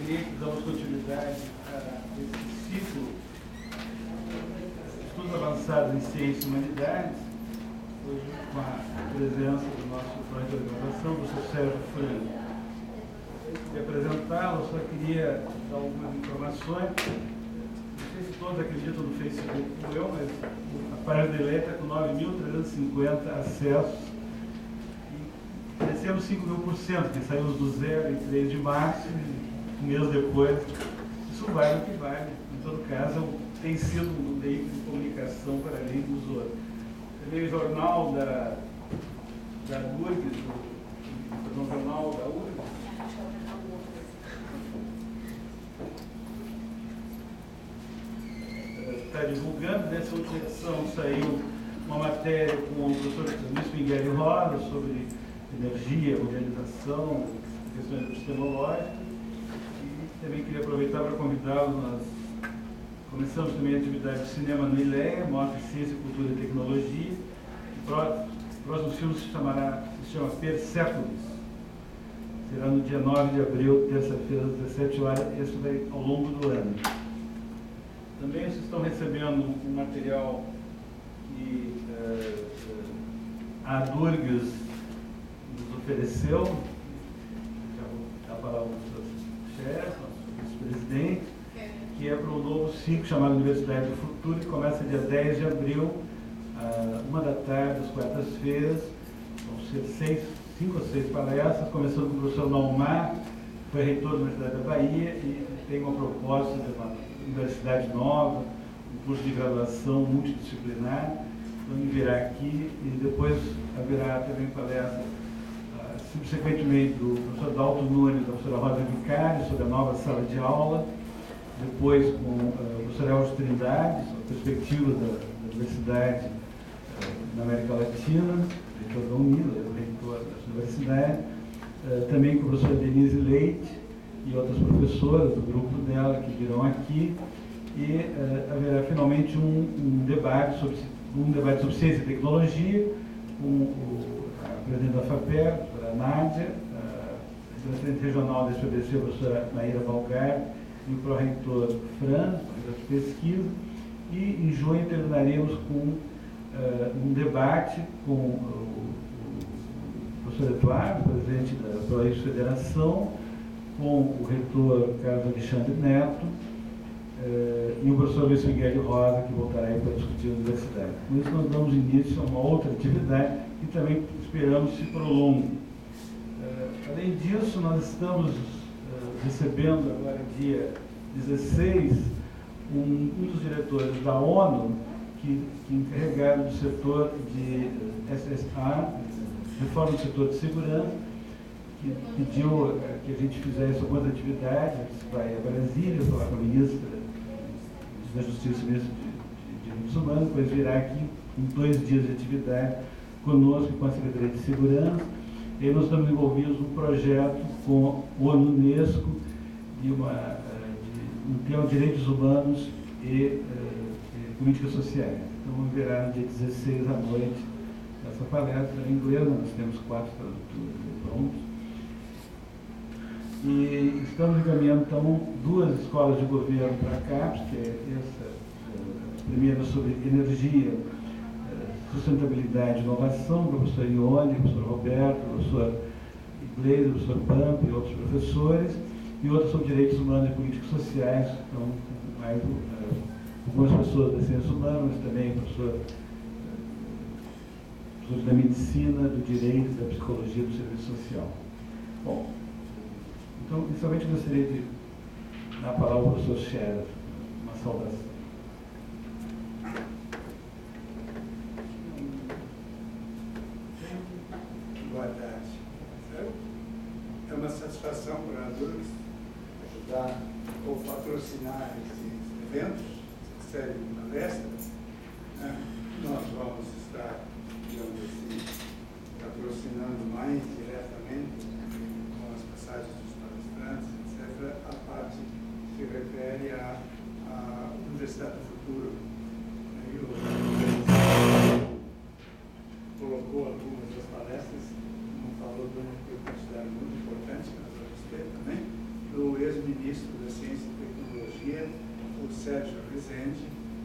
queria que damos continuidade a esse ciclo Estudos Avançados em Ciências e Humanidades, hoje com a presença do nosso professor de graduação, o professor Sérgio Franco. Para apresentá-lo, só queria dar algumas informações. Não sei se todos acreditam no Facebook como eu, mas a página dele está com 9.350 acessos. E crescemos 5.000%, que saímos do zero em 3 de março, um mês depois. Isso vale o que vale. Em todo caso, tem sido um veículo de comunicação para além dos outros. Também o jornal da URGS, o jornal da URGS, está divulgando. Nessa última edição saiu uma matéria com o professor Luiz Pinguelli Rosa sobre energia, modernização, questões epistemológicas. E também queria aproveitar para convidá-lo. Nós começamos também a atividade de cinema no ILEA, Mostra Ciência, Cultura e Tecnologia. O próximo filme se chama Persépolis. Será no dia 9 de abril, terça-feira, às 17 horas. Isso vai ao longo do ano. Também vocês estão recebendo um material que a Durgues nos ofereceu. Já vou dar a palavra ao professor chefe, nosso vice-presidente, que é para um novo ciclo chamado Universidade do Futuro, que começa dia 10 de abril, 13h, às quartas-feiras. Vão ser 5 ou 6 palestras, começando com o professor Naumar, que foi reitor da Universidade da Bahia e tem uma proposta de uma universidade nova, um curso de graduação multidisciplinar. Então, ele virá aqui e depois haverá também palestra, subsequentemente, do professor Dalton Nunes, da professora Rosa Vicari, sobre a nova sala de aula. Depois, com o professor Elcio Trindade, sobre a perspectiva da universidade na América Latina, reitor da UNILA, reitor da universidade. Também com a professora Denise Leite e outras professoras do grupo dela que virão aqui. E haverá finalmente um debate sobre ciência e tecnologia, com a presidente da FAPER, a professora Nádia, a presidente regional da SPBC, a professora Naira Valgar, e o pró-reitor Franz, de pesquisa. E em junho terminaremos com um debate com o professor Eduardo, presidente da ProEx Federação, com o reitor Carlos Alexandre Neto e o professor Luiz Miguel Rosa, que voltará aí para discutir a universidade. Com isso, nós damos início a uma outra atividade que também esperamos se prolongue. Além disso, nós estamos recebendo agora, dia 16, um dos diretores da ONU, que encarregado do setor de SSA, reforma do setor de segurança, que pediu que a gente fizesse algumas atividades. Vai a Brasília falar com a ministra da Justiça e ministra de Direitos Humanos, depois virá aqui em 2 dias de atividade conosco e com a Secretaria de Segurança. E nós estamos envolvidos num projeto com o Unesco de um tema de direitos humanos e políticas sociais. Então, haverá no dia 16 à noite essa palestra em inglês. Nós temos 4 tradutores prontos. E estamos encaminhando, então, 2 escolas de governo para a CAPES, que é essa primeira sobre energia, sustentabilidade e inovação, do professor Ione, do professor Roberto, do professor Iglesias, do professor Pampa e outros professores, e outra sobre direitos humanos e políticas sociais, então, mais algumas pessoas das ciências humanas, mas também professores da medicina, do direito, da psicologia, do serviço social. Bom, então, inicialmente gostaria de dar a palavra ao professor Scherer, uma saudação. Boa tarde. É uma satisfação para a Durgues ajudar ou patrocinar esses eventos, essa série de palestras. Nós vamos estar, digamos assim, patrocinando mais diretamente, com as passagens dos palestrantes, etc., a parte que se refere à Universidade do Futuro. E o colocou algumas das palestras, não falou de uma que eu considero muito importante, mas eu gostei também, do ex-ministro Sérgio Rezende,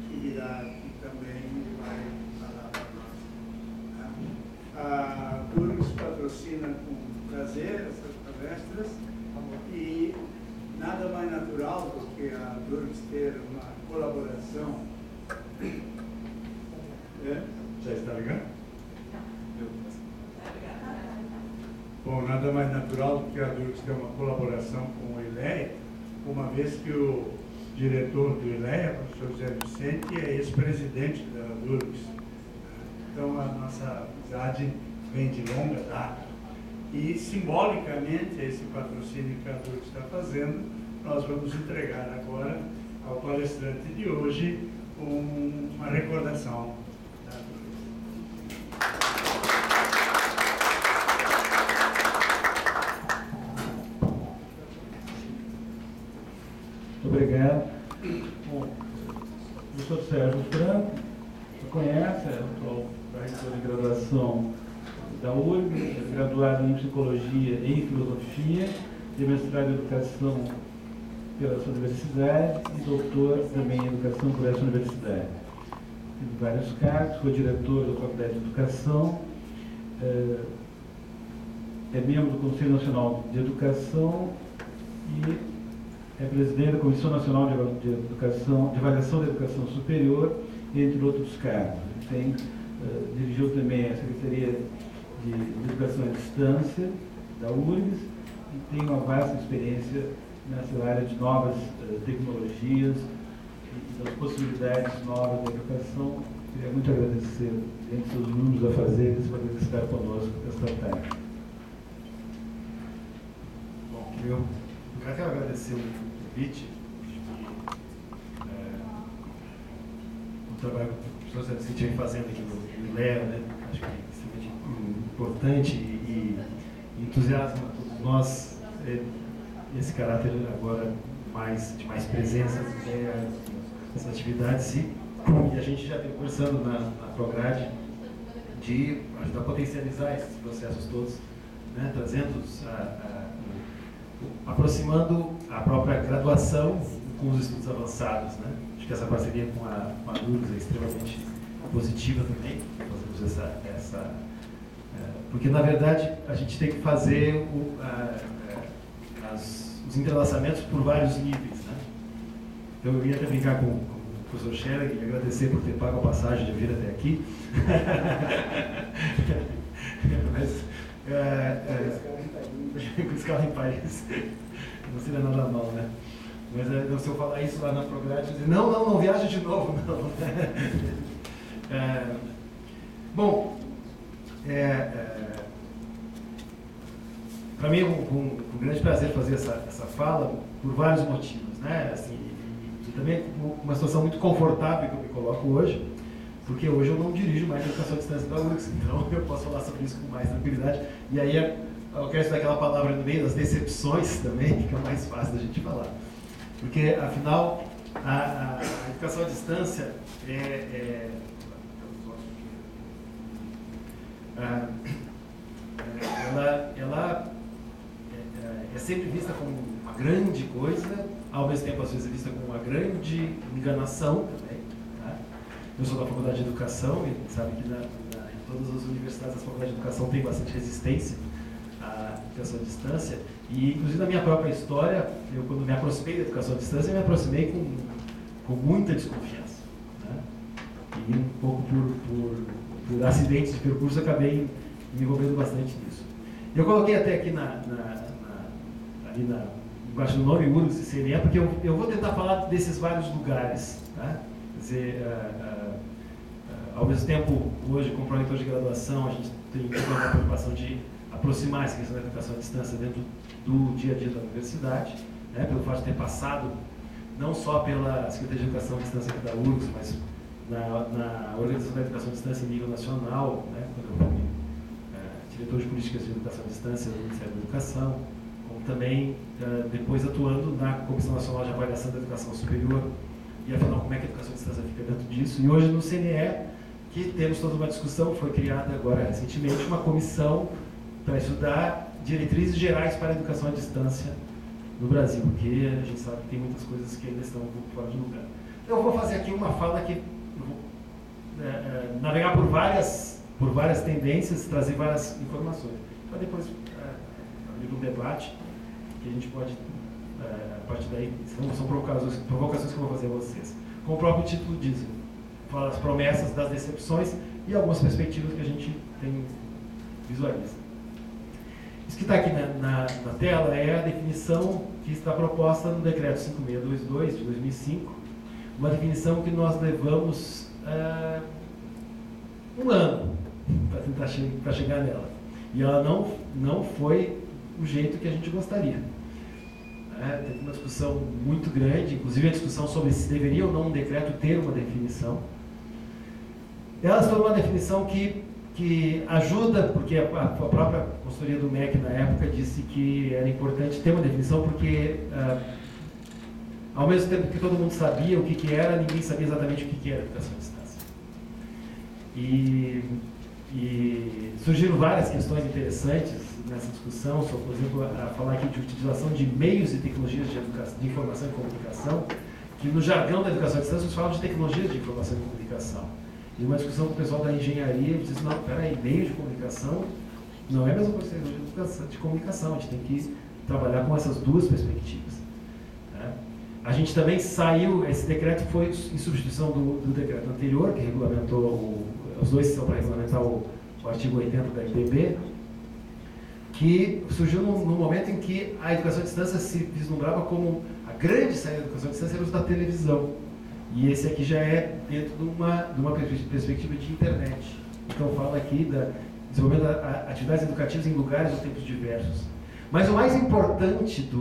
que irá aqui também e vai falar para nós. A Durgs patrocina com prazer essas palestras e nada mais natural do que a Durgs ter uma colaboração. Já está ligado? Bom, nada mais natural do que a Durgs ter uma colaboração com o ILEA, uma vez que o diretor do ILEA, o professor José Vicente, é ex-presidente da Durgs. Então, a nossa amizade vem de longa data. E, simbolicamente, esse patrocínio que a Durgs está fazendo, nós vamos entregar agora ao palestrante de hoje uma recordação da Durgs. Muito obrigado. Bom, eu sou Sérgio Franco, você conhece, eu sou reitor de graduação da URGS, graduado em Psicologia e em Filosofia, de mestrado em Educação pela sua universidade e doutor também em Educação por essa universidade. Tive vários cargos, fui diretor da Faculdade de Educação, é membro do Conselho Nacional de Educação e é presidente da Comissão Nacional de Educação, de Avaliação da Educação Superior, entre outros cargos. Ele dirigiu também a Secretaria de Educação à Distância da URGS e tem uma vasta experiência nessa área de novas tecnologias e das possibilidades novas da educação. Queria muito agradecer, entre seus números a fazer, por estar conosco esta tarde. Bom, eu quero agradecer o convite, o trabalho que o professor Vicente vem fazendo aqui no ILEA, né? Acho que é extremamente importante e entusiasma a todos nós esse caráter agora de mais presença nessas atividades e a gente já vem conversando na Prograde de ajudar a potencializar esses processos todos, né? Trazendo aproximando a própria graduação com os estudos avançados, né? Acho que essa parceria com a Durgs é extremamente positiva também. Fazemos porque na verdade a gente tem que fazer os entrelaçamentos por vários níveis, né? Então eu ia até brincar com o professor Scherer e agradecer por ter pago a passagem de vir até aqui. Mas com escala em país. Não seria nada mal, né? Mas se eu falar isso lá na Prograde, dizer, não viaja de novo, não. Bom, para mim é um grande prazer fazer essa fala por vários motivos, né? Assim, e também uma situação muito confortável que eu me coloco hoje, porque hoje eu não dirijo mais a educação à distância da URGS, então eu posso falar sobre isso com mais tranquilidade. E aí eu quero usar aquela palavra no meio das decepções também, que fica mais fácil da gente falar. Porque, afinal, a educação à distância ela é sempre vista como uma grande coisa, ao mesmo tempo, às vezes, é vista como uma grande enganação também. Tá? Eu sou da Faculdade de Educação e sabe que em todas as universidades da Faculdade de Educação tem bastante resistência à educação à distância. E, inclusive, na minha própria história, eu, quando me aproximei da educação à distância, eu me aproximei com muita desconfiança. Né? E um pouco por acidentes de percurso, acabei me envolvendo bastante nisso. Eu coloquei até aqui ali embaixo do nome URGS e CNE, porque eu vou tentar falar desses vários lugares. Tá? Quer dizer, ao mesmo tempo, hoje, como proreitor de graduação, a gente tem uma preocupação de aproximar essa questão da educação à distância dentro do dia a dia da universidade, né? Pelo fato de ter passado não só pela Secretaria de Educação à Distância aqui da URGS, mas na Organização da Educação à Distância em nível nacional, né? Quando eu fui diretor de Políticas de Educação à Distância do Ministério da Educação, como também depois atuando na Comissão Nacional de Avaliação da Educação Superior, e afinal como é que a educação à distância fica dentro disso. E hoje no CNE, que temos toda uma discussão, foi criada agora recentemente uma comissão para estudar diretrizes gerais para a educação à distância no Brasil, porque a gente sabe que tem muitas coisas que ainda estão um pouco fora de lugar. Eu vou fazer aqui uma fala que eu vou navegar por várias tendências, trazer várias informações. Para depois abrir um debate que a gente pode, a partir daí, são provocações que eu vou fazer a vocês. Como o próprio título diz, fala das promessas, das decepções e algumas perspectivas que a gente visualiza. Isso que está aqui na tela é a definição que está proposta no Decreto 5622 de 2005, uma definição que nós levamos um ano para tentar chegar nela. E ela não foi o jeito que a gente gostaria. Teve uma discussão muito grande, inclusive a discussão sobre se deveria ou não um decreto ter uma definição. Ela se tornou uma definição que ajuda, porque a própria consultoria do MEC na época disse que era importante ter uma definição, porque ao mesmo tempo que todo mundo sabia o que era, ninguém sabia exatamente o que era educação à distância. E surgiram várias questões interessantes nessa discussão, sobre, por exemplo, a falar aqui de utilização de meios e tecnologias de informação e comunicação, que no jargão da educação à distância eles falam de tecnologias de informação e comunicação. E uma discussão com o pessoal da engenharia, eles dizem, não, peraí, meio de comunicação não é a mesma coisa que tecnologia de comunicação, a gente tem que trabalhar com essas duas perspectivas. Né? A gente também saiu, esse decreto foi em substituição do decreto anterior, que regulamentou, os dois são para regulamentar o artigo 80 da LDB, que surgiu num momento em que a educação à distância se vislumbrava como a grande saída da educação à distância era o uso da televisão. E esse aqui já é dentro de uma perspectiva de internet. Então fala aqui da desenvolvimento de atividades educativas em lugares ou tempos diversos. Mas o mais importante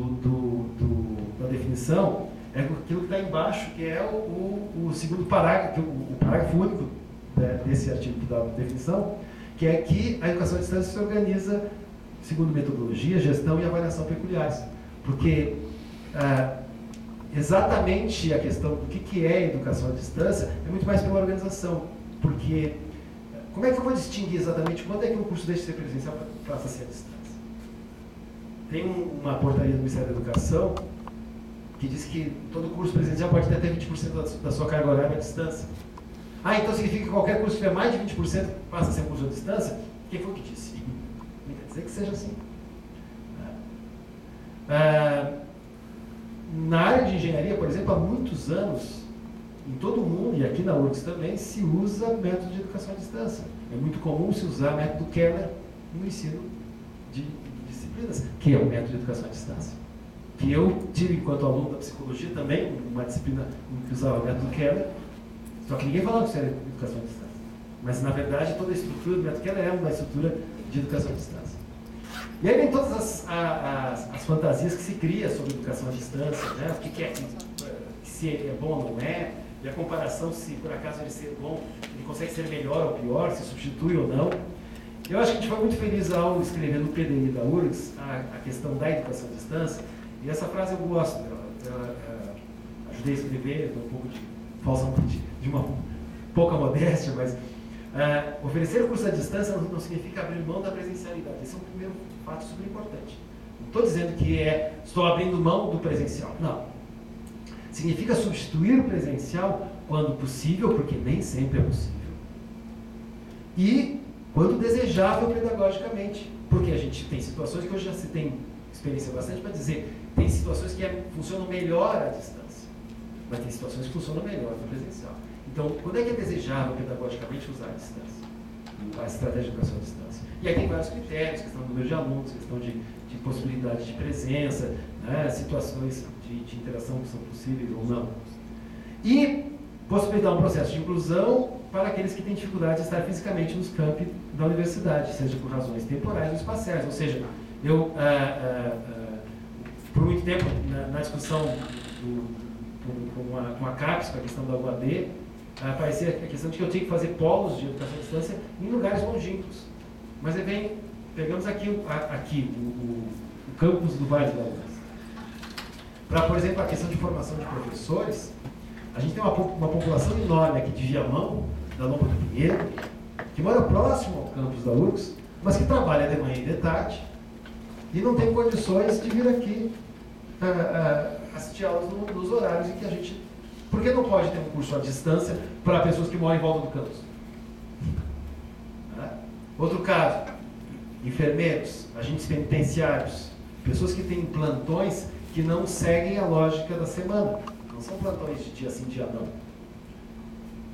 da definição é aquilo que está embaixo, que é o segundo parágrafo, o parágrafo único desse artigo da definição, que é que a educação à distância se organiza segundo metodologia, gestão e avaliação peculiares. Porque exatamente a questão do que é educação à distância é muito mais pela organização. Porque como é que eu vou distinguir exatamente quando é que um curso deixa de ser presencial para passa a ser à distância? Tem uma portaria do Ministério da Educação que diz que todo curso presencial pode ter até 20% da sua carga horária à distância. Então significa que qualquer curso que tiver mais de 20% passa a ser um curso à distância? Quem foi que disse? Não quer dizer que seja assim. Na área de engenharia, por exemplo, há muitos anos, em todo o mundo, e aqui na URGS também, se usa método de educação à distância. É muito comum se usar método Keller no ensino de disciplinas, que é o método de educação à distância. Que eu tive, enquanto aluno da psicologia, também uma disciplina que usava o método Keller, só que ninguém falava que isso era educação à distância. Mas, na verdade, toda a estrutura do método Keller é uma estrutura de educação à distância. E aí vem todas as fantasias que se cria sobre educação à distância, né? O que se é bom ou não é, e a comparação se por acaso ele ser bom, ele consegue ser melhor ou pior, se substitui ou não. Eu acho que a gente foi muito feliz ao escrever no PDI da URGS a questão da educação à distância, e essa frase eu gosto, eu ajudei a escrever, um pouco de falsa, de uma pouca modéstia, mas oferecer curso à distância não significa abrir mão da presencialidade. Esse é um primeiro fato super importante. Não estou dizendo que estou abrindo mão do presencial. Não. Significa substituir o presencial quando possível, porque nem sempre é possível. E quando desejável pedagogicamente. Porque a gente tem situações que hoje já se tem experiência bastante para dizer, tem situações que funcionam melhor à distância, mas tem situações que funcionam melhor no presencial. Então, quando é que é desejável pedagogicamente usar a distância? A estratégia de educação à distância. E aí tem vários critérios, questão do número de alunos, questão de possibilidade de presença, né, situações de interação que são possíveis ou não. E possibilitar um processo de inclusão para aqueles que têm dificuldade de estar fisicamente nos campi da universidade, seja por razões temporais ou espaciais. Ou seja, eu, por muito tempo, na discussão com a CAPES, com a questão da UAD, aparecia a questão de que eu tinha que fazer polos de educação à distância em lugares longínquos. Mas aí pegamos aqui o campus do Vale da URGS. Para, por exemplo, a questão de formação de professores, a gente tem uma população enorme aqui de Viamão, da Lomba do Pinheiro, que mora próximo ao campus da URGS, mas que trabalha de manhã e de tarde, e não tem condições de vir aqui assistir aulas nos horários em que a gente Por que não pode ter um curso à distância para pessoas que moram em volta do campus? Outro caso, enfermeiros, agentes penitenciários, pessoas que têm plantões que não seguem a lógica da semana. Não são plantões de dia sim, dia não.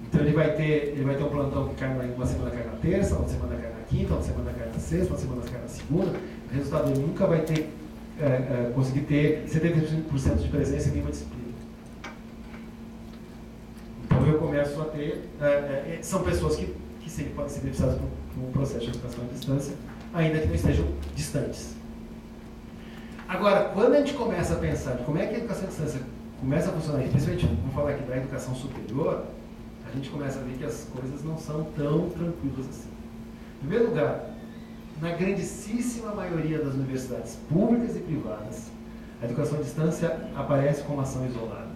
Então ele vai ter um plantão que cai uma semana cai na terça, outra semana cai na quinta, outra semana cai na sexta, outra semana cai na segunda. O resultado, ele nunca vai ter, conseguir ter 70% de presença em nenhuma disciplina. Então eu começo a ter, são pessoas que sempre podem ser beneficiadas por um processo de educação à distância, ainda que não estejam distantes. Agora, quando a gente começa a pensar de como é que a educação à distância começa a funcionar, principalmente, vamos falar aqui da educação superior, a gente começa a ver que as coisas não são tão tranquilas assim. Em primeiro lugar, na grandíssima maioria das universidades públicas e privadas, a educação à distância aparece como ação isolada.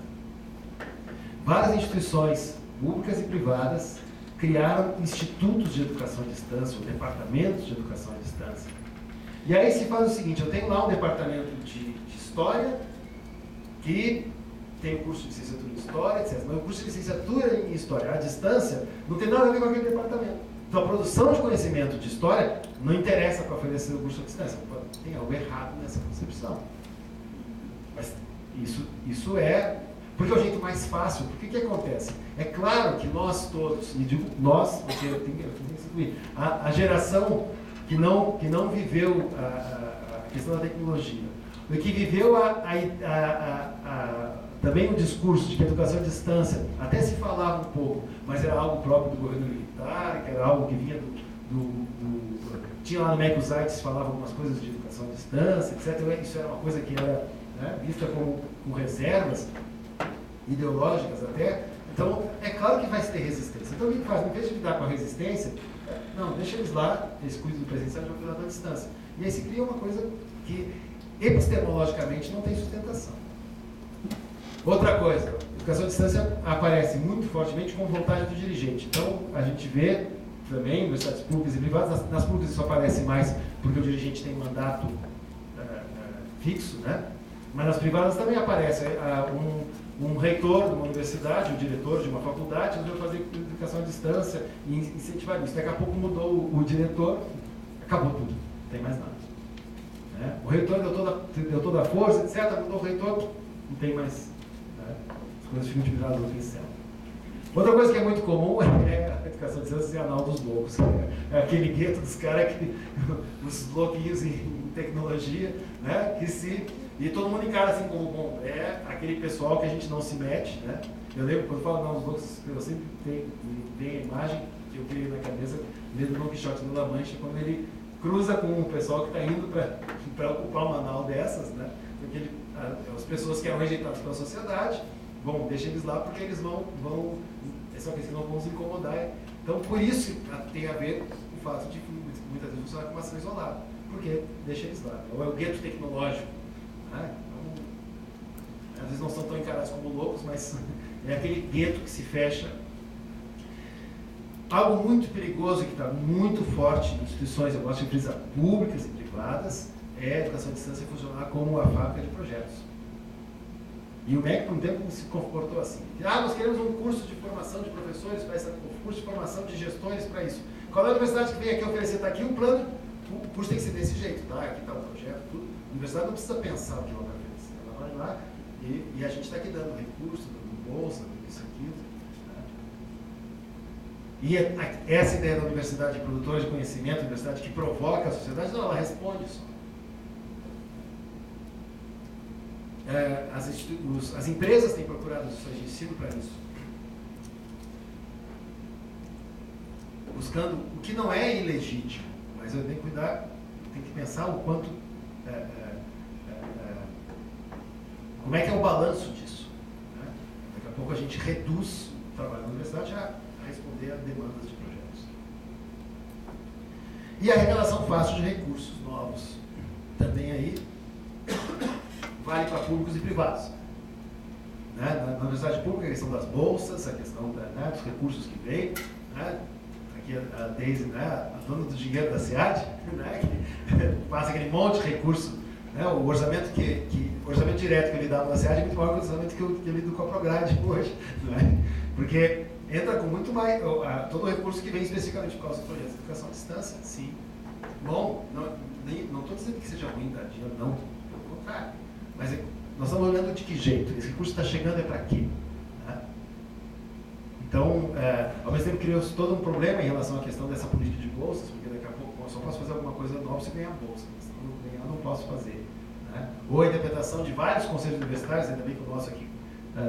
Várias instituições públicas e privadas criaram institutos de educação à distância, ou departamentos de educação à distância. E aí se faz o seguinte, eu tenho lá um departamento de História, que tem o curso de licenciatura em História, etc. Mas o curso de licenciatura em História à distância não tem nada a ver com aquele departamento. Então a produção de conhecimento de História não interessa para oferecer o curso à distância. Tem algo errado nessa concepção. Mas isso é... Porque é o jeito mais fácil. Porque o que acontece? É claro que nós todos, e digo nós, porque eu tenho que excluir, a geração que não viveu a questão da tecnologia, e que viveu também o discurso de que a educação à distância até se falava um pouco, mas era algo próprio do governo militar, que era algo que vinha tinha lá no MEC os AIDS, falava algumas coisas de educação à distância, etc. Isso era uma coisa que era vista com reservas ideológicas até. Então, é claro que vai ter resistência. Então, o que faz? Em vez de lidar com a resistência, não, deixa eles lá, eles cuidam do presencial e vão cuidar da distância. E aí se cria uma coisa que epistemologicamente não tem sustentação. Outra coisa, a educação à distância aparece muito fortemente com vontade do dirigente. Então, a gente vê também, universidades públicas e privadas, nas públicas isso aparece mais porque o dirigente tem mandato fixo, né? Mas nas privadas também aparece um reitor de uma universidade, um diretor de uma faculdade, resolveu fazer educação à distância e incentivar isso. Daqui a pouco mudou o diretor, acabou tudo, não tem mais nada. Né? O reitor deu toda a força, etc. Mudou o reitor, não tem mais. Né? As coisas ficam de virar do céu. Outra coisa que é muito comum é a educação à distância e anal dos loucos. É aquele gueto dos caras, os louquinhos em tecnologia, né? E todo mundo encara assim como, bom, é aquele pessoal que a gente não se mete, né? Eu lembro, quando eu falo não, os loucos, eu sempre tenho a imagem que eu criei na cabeça, lendo Don Quixote de La Mancha, quando ele cruza com o pessoal que está indo para ocupar uma nau dessas, né? Porque as pessoas que eram rejeitadas pela sociedade, bom, deixa eles lá porque eles vão são aqueles que não vão nos incomodar. Então, por isso tem a ver com o fato de muitas vezes funcionar como ação isolada, porque deixa eles lá. Ou é o gueto tecnológico. Né? Então, às vezes não são tão encarados como loucos, mas é aquele gueto que se fecha. Algo muito perigoso que está muito forte em instituições, eu gosto de frisar, públicas e privadas, é a educação à distância funcionar como a fábrica de projetos. E o MEC, por um tempo, se comportou assim. Nós queremos um curso de formação de professores para esse curso de formação de gestores para isso. Qual é a universidade que vem aqui oferecer? Está aqui um plano, o curso tem que ser desse jeito, tá? Aqui está o projeto, tudo. A universidade não precisa pensar o que ela vai oferecer. Ela vai lá e a gente está aqui dando recurso, dando bolsa, dando isso, aquilo. Né? E essa ideia da universidade produtora de conhecimento, universidade que provoca a sociedade, não, ela responde só. As empresas têm procurado instituições de ensino para isso. Buscando o que não é ilegítimo, mas eu tenho que cuidar, tem que pensar o quanto, como é que é o balanço disso. Né? Daqui a pouco a gente reduz o trabalho da universidade a responder a demandas de projetos. E a revelação fácil de recursos novos. Também aí vale para públicos e privados. Né? Na universidade pública, a questão das bolsas, a questão dos recursos que vem. Né? Aqui a Deise, né? A dona do dinheiro da SEAD, né? Que passa aquele monte de recurso. Né? O orçamento o orçamento direto que eu lidava na SEAD é muito maior que o relacionamento que eu lido com a Prograde hoje, não é? Porque entra com muito mais, todo o recurso que vem especificamente por causa do projeto de educação à distância, sim. Bom, não estou dizendo que seja ruim dar dinheiro, não, pelo contrário. Mas nós estamos olhando de que jeito? Esse recurso está chegando é para quê? Né? Então, ao mesmo tempo criou-se todo um problema em relação à questão dessa política de bolsas, porque daqui a pouco eu só posso fazer alguma coisa nova se ganhar bolsa, senão eu não posso fazer. Né? Ou a interpretação de vários conselhos universitários, ainda bem que o nosso aqui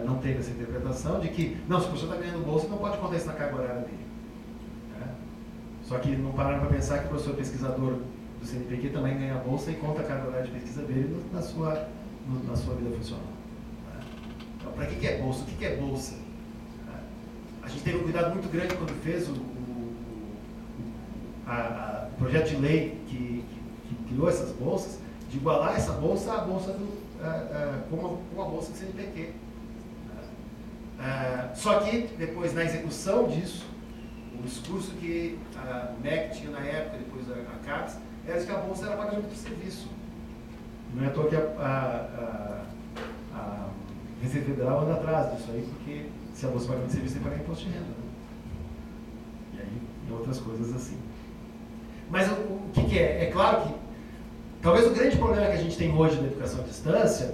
não teve essa interpretação, de que, não, se o professor está ganhando bolsa, não pode contar isso na carga horária dele. Né? Só que não pararam para pensar que o professor pesquisador do CNPq também ganha bolsa e conta a carga horária de pesquisa dele na sua vida funcional. Né? Então, para que é bolsa? O que é bolsa? Né? A gente teve um cuidado muito grande quando fez o projeto de lei que criou essas bolsas, de igualar essa bolsa à bolsa com a bolsa do CNPq. Só que depois, na execução disso, o discurso que a MEC tinha na época, depois a CAPES, era de que a bolsa era pagamento de serviço. Não é à toa que a Receita Federal anda atrás disso aí, porque se a bolsa é pagamento de serviço, tem que pagar imposto de renda. Né? E aí, e outras coisas assim. Mas o que é? É claro que talvez o grande problema que a gente tem hoje na educação à distância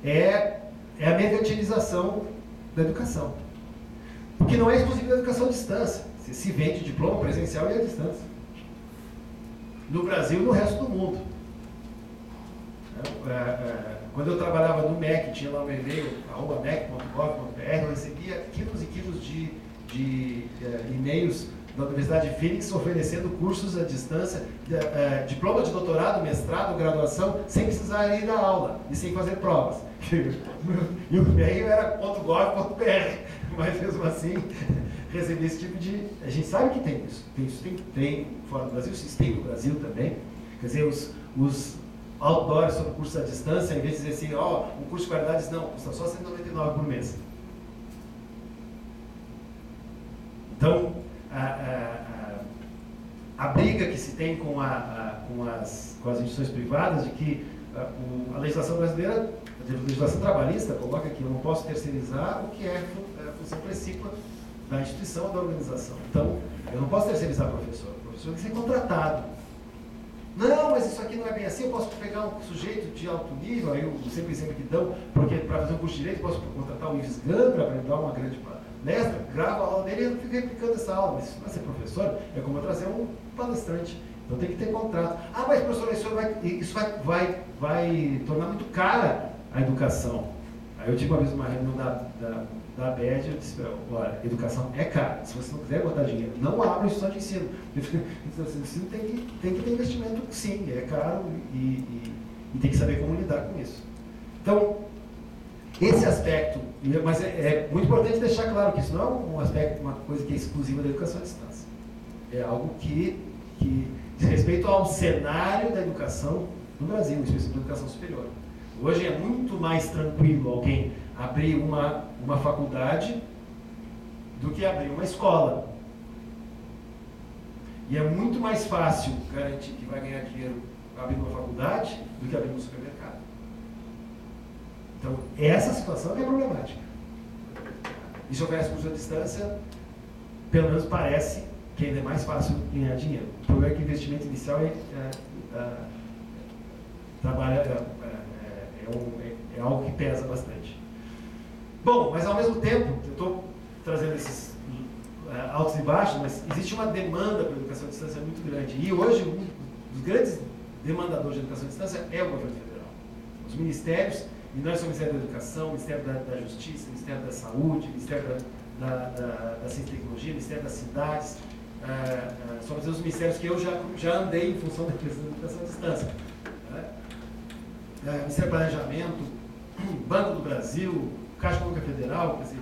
é a mercantilização da educação. Porque não é exclusivo da educação à distância. Você se vende diploma presencial e à distância. No Brasil e no resto do mundo. Quando eu trabalhava no MEC, tinha lá um e-mail, @mec.gov.br, eu recebia quilos e quilos de e-mails da Universidade de Phoenix oferecendo cursos à distância, diploma de doutorado, mestrado, graduação, sem precisar ir dar aula e sem fazer provas. E o e-mail era .gov.br, mas mesmo assim recebi esse tipo de... A gente sabe que tem isso. Tem fora do Brasil, isso tem no Brasil também. Quer dizer, os outdoors sobre cursos à distância, em vez de dizer assim, um curso de qualidade, não, custa só R$199 por mês. Então, a briga que se tem com as instituições privadas de que a legislação brasileira, a legislação trabalhista, coloca que eu não posso terceirizar o que é a função precípua da instituição ou da organização. Então, eu não posso terceirizar professor. O professor tem que ser contratado. Não, mas isso aqui não é bem assim, eu posso pegar um sujeito de alto nível, aí eu sempre que dão, porque para fazer um curso de direito, eu posso contratar o Ives Gandra para dar uma grande palestra, grava a aula dele e eu fico replicando essa aula. Mas isso não é ser professor, é como eu trazer um palestrante. Então tem que ter contrato. Mas professor, isso vai tornar muito cara a educação. Aí eu tive uma vez uma reunião da ABED, eu disse, olha, educação é cara. Se você não quiser botar dinheiro, não abra instituição de ensino. O ensino tem que ter investimento, sim, é caro e tem que saber como lidar com isso. Então, esse aspecto, mas é muito importante deixar claro que isso não é um aspecto, uma coisa que é exclusiva da educação à distância. É algo que diz respeito ao cenário da educação no Brasil, especialmente da educação superior. Hoje é muito mais tranquilo alguém abrir uma faculdade do que abrir uma escola. E é muito mais fácil garantir que vai ganhar dinheiro abrindo uma faculdade do que abrindo um supermercado. Então, essa situação é problemática. E se oferece curso à distância, pelo menos parece que ainda é mais fácil ganhar dinheiro. O problema é que o investimento inicial é algo que pesa bastante. Bom, mas ao mesmo tempo, eu estou trazendo esses altos e baixos, mas existe uma demanda para a educação à distância muito grande. E hoje, um dos grandes demandadores de educação à distância é o governo federal. Os ministérios, e nós somos o Ministério da Educação, o Ministério da Justiça, o Ministério da Saúde, o Ministério da Ciência e Tecnologia, o Ministério das Cidades, somos os ministérios que eu já andei em função da questão da educação à distância. Ministério do Planejamento, Banco do Brasil, Caixa Econômica Federal, quer dizer,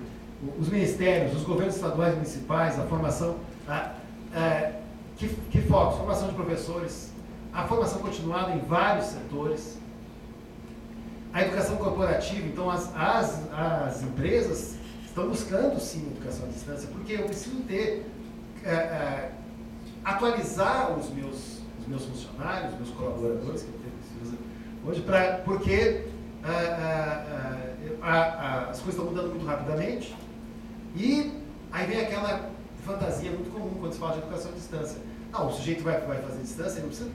os ministérios, os governos estaduais e municipais, a formação, que focos? Formação de professores, a formação continuada em vários setores, a educação corporativa. Então as empresas estão buscando sim educação à distância, porque eu preciso atualizar os meus funcionários, os meus colaboradores, que eu preciso hoje, porque coisas estão mudando muito rapidamente, e aí vem aquela fantasia muito comum quando se fala de educação à distância. Não, o sujeito vai fazer distância, ele não precisa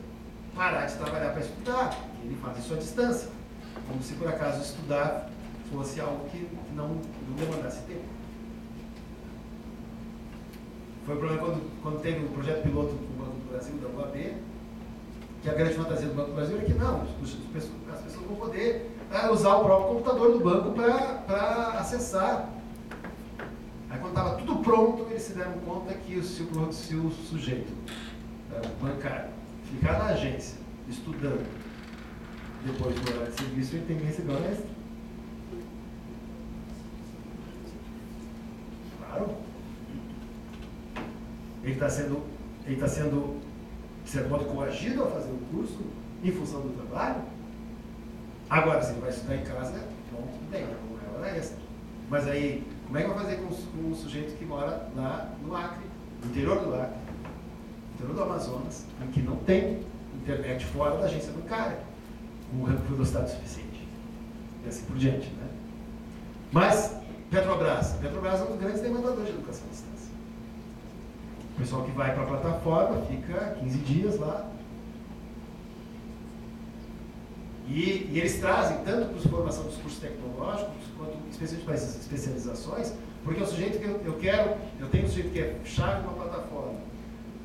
parar de trabalhar para estudar, ele faz isso à distância, como se por acaso estudar fosse algo que não demandasse tempo. Foi o problema quando teve o projeto piloto do Banco do Brasil, da UAB, que a grande fantasia do Banco do Brasil era que não, as pessoas vão poder usar o próprio computador do banco para acessar. Aí quando estava tudo pronto, eles se deram conta que se o sujeito bancário ficar na agência, estudando, depois do horário de serviço, ele tem que receber hora extra. Claro. Ele está sendo, de certo modo, coagido a fazer o curso em função do trabalho. Agora, se ele vai estudar em casa, bom, tudo bem, não é hora extra. Mas aí, como é que vai fazer com um sujeito que mora lá no Acre, no interior do Acre, no interior do Amazonas, em que não tem internet fora da agência bancária, com velocidade suficiente? E assim por diante, né? Mas, Petrobras é um dos grandes demandadores de educação à distância. O pessoal que vai para a plataforma fica 15 dias lá. E eles trazem tanto para a formação dos cursos tecnológicos, quanto especialmente para essas especializações, porque o sujeito que eu tenho um sujeito que é chave numa plataforma,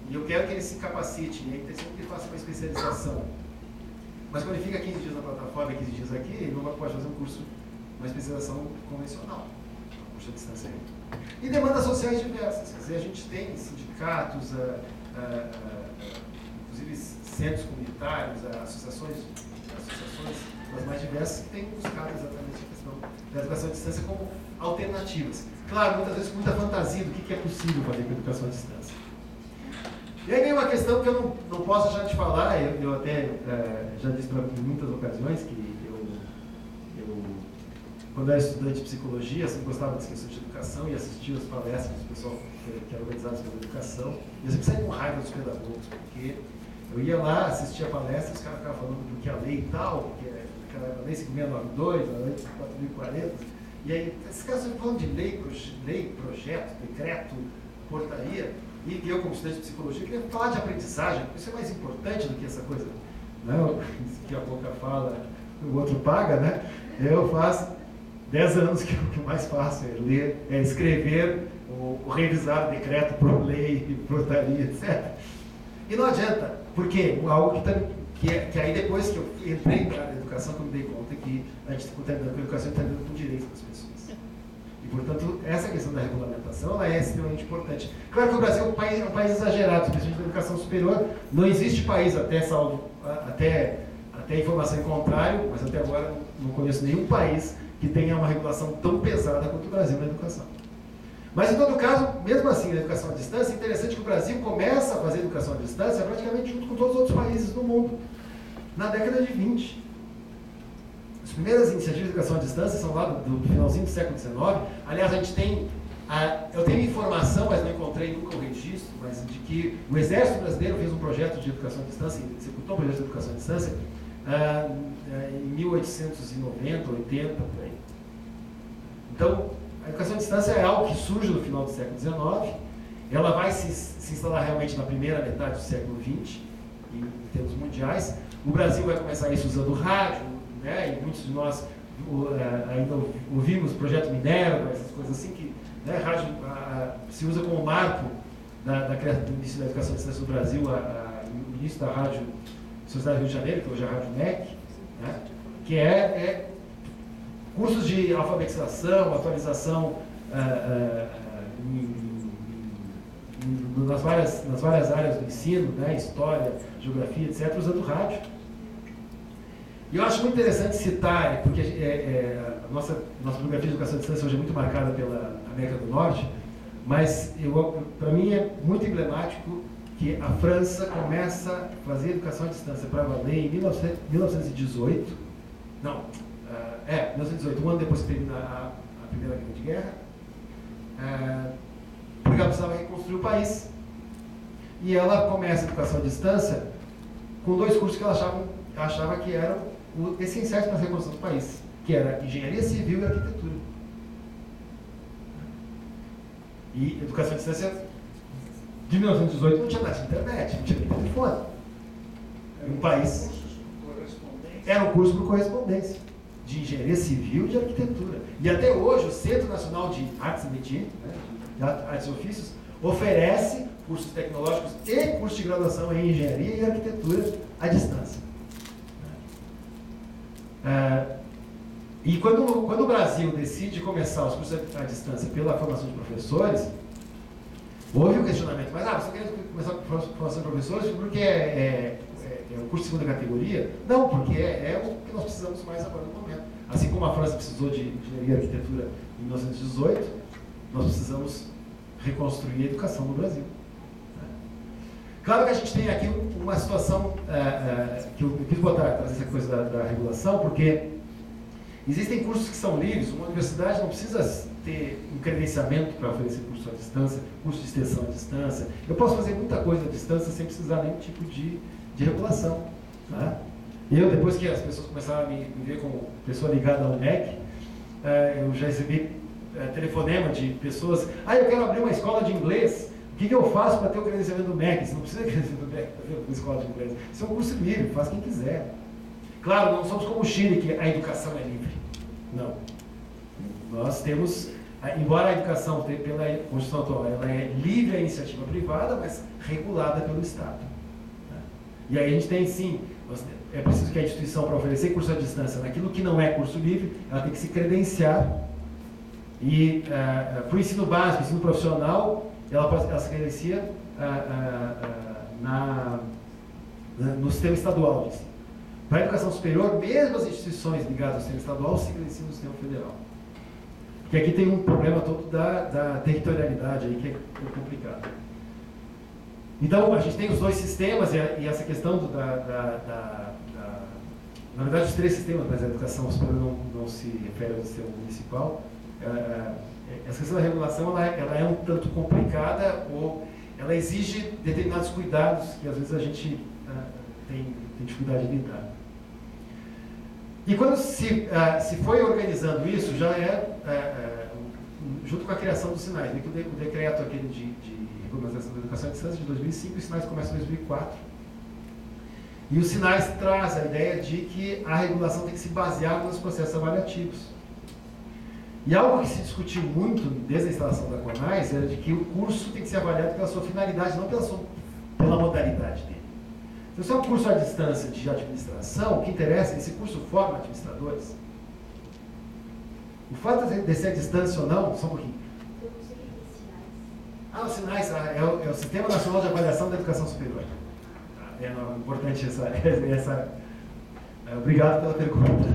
e eu quero que ele se capacite, e a intenção é que ele faça uma especialização. Mas quando ele fica 15 dias na plataforma e 15 dias aqui, ele não pode fazer um curso, uma especialização convencional, um curso à distância. E demandas sociais diversas, quer dizer, a gente tem sindicatos, inclusive centros comunitários, associações das mais diversas, que têm buscado exatamente a questão da educação à distância como alternativas. Claro, muitas vezes com muita fantasia do que é possível fazer com a educação à distância. E aí vem uma questão que eu não posso deixar de falar, eu até já disse em muitas ocasiões que eu quando era estudante de psicologia, eu sempre gostava das questões de educação e assistia as palestras do pessoal que eram organizados pela educação, e eu sempre saía com raiva dos pedagogos, porque eu ia lá, assistia a palestra, os caras ficavam falando do que a lei e tal, que é aquela lei 5692, a lei 4040, e aí esses caras sempre falando de lei, projeto, decreto, portaria, e eu, como estudante de psicologia, queria falar de aprendizagem, porque isso é mais importante do que essa coisa, né? Que a boca fala, o outro paga, né? Eu faço 10 anos que o que mais faço é ler, é escrever, ou revisar decreto por lei, portaria, etc. E não adianta, porque algo que aí depois que eu entrei para a educação, que eu me dei conta que a gente está lidando com a educação, está lidando com o direito das pessoas. E, portanto, essa questão da regulamentação ela é extremamente importante. Claro que o Brasil é um país exagerado, especialmente na educação superior. Não existe país, até informação em contrário, mas até agora não conheço nenhum país que tenha uma regulação tão pesada quanto o Brasil na educação. Mas, em todo caso, mesmo assim, na educação à distância, é interessante que o Brasil começa a fazer educação à distância praticamente junto com todos os outros países do mundo, na década de 20. As primeiras iniciativas de educação à distância são lá do finalzinho do século XIX. Aliás, a gente tem, eu tenho informação, mas não encontrei nunca o registro, mas de que o Exército Brasileiro fez um projeto de educação à distância, executou um projeto de educação à distância em 1890, 80, por aí. Então, a educação à distância é algo que surge no final do século XIX, ela vai se instalar realmente na primeira metade do século XX, em termos mundiais. O Brasil vai começar isso usando rádio, né, e muitos de nós ainda ouvimos o projeto Minerva, essas coisas assim, que né, rádio se usa como marco do início da educação à distância no Brasil, o início da rádio Sociedade do Rio de Janeiro, que hoje é a Rádio MEC, né, que é cursos de alfabetização, atualização nas várias áreas do ensino, né, história, geografia, etc., usando rádio. E eu acho muito interessante citar, porque a nossa biografia de educação à distância hoje é muito marcada pela América do Norte, mas para mim é muito emblemático que a França começa a fazer educação à distância para valer em 1918, 1918, um ano depois que termina a Primeira Grande Guerra, porque ela precisava reconstruir o país. E ela começa a educação à distância com 2 cursos que ela achava que eram essenciais para a reconstrução do país, que era Engenharia Civil e Arquitetura. E educação à distância, de 1918, não tinha nada de internet, não tinha nem telefone. Um país. Era um curso por correspondência, de engenharia civil e de arquitetura. E até hoje, o Centro Nacional de Artes e Métiers, né, de Artes e Ofícios, oferece cursos tecnológicos e cursos de graduação em engenharia e arquitetura à distância. E quando o Brasil decide começar os cursos à distância pela formação de professores, houve um questionamento, mas você quer começar a formação de professores porque é um curso de segunda categoria? Não, porque é o que nós precisamos mais agora no momento. Assim como a França precisou de engenharia e arquitetura em 1918, nós precisamos reconstruir a educação no Brasil. Claro que a gente tem aqui uma situação que eu quis trazer essa coisa da regulação, porque existem cursos que são livres. Uma universidade não precisa ter um credenciamento para oferecer curso à distância, curso de extensão à distância. Eu posso fazer muita coisa à distância sem precisar nenhum tipo de regulação. Tá? Eu, depois que as pessoas começaram a me ver como pessoa ligada ao MEC, eu já recebi telefonema de pessoas: eu quero abrir uma escola de inglês, o que eu faço para ter o credenciamento do MEC? Você não precisa de credenciamento do MEC para ter uma escola de inglês. Isso é um curso livre, faz quem quiser. Claro, não somos como o Chile, que a educação é livre. Não. Nós temos, embora a educação, pela Constituição atual, ela é livre à iniciativa privada, mas regulada pelo Estado. E aí a gente tem, sim, é preciso que a instituição, para oferecer curso à distância naquilo que não é curso livre, ela tem que se credenciar. E para o ensino básico, ensino profissional, ela se credencia no sistema estadual de ensino. Para a educação superior, mesmo as instituições ligadas ao sistema estadual se credenciam no sistema federal. Porque aqui tem um problema todo da territorialidade aí, que é complicado. Então, a gente tem os dois sistemas e essa questão na verdade, os três sistemas, mas a educação superior não se refere ao sistema municipal. Essa questão da regulação ela é um tanto complicada, ou ela exige determinados cuidados que às vezes a gente tem dificuldade de lidar. E quando se foi organizando isso, já junto com a criação dos sinais, né, que o decreto aquele de regulamentação da educação à distância de 2005, os sinais começam em 2004. E os sinais traz a ideia de que a regulação tem que se basear nos processos avaliativos. E algo que se discutiu muito desde a instalação da CONAS era de que o curso tem que ser avaliado pela sua finalidade, não pela modalidade dele. Então, se é um curso à distância de administração, o que interessa é esse curso forma administradores. O fato de ser à distância ou não, só um pouquinho. Os sinais é o Sistema Nacional de Avaliação da Educação Superior. É importante essa obrigado pela pergunta.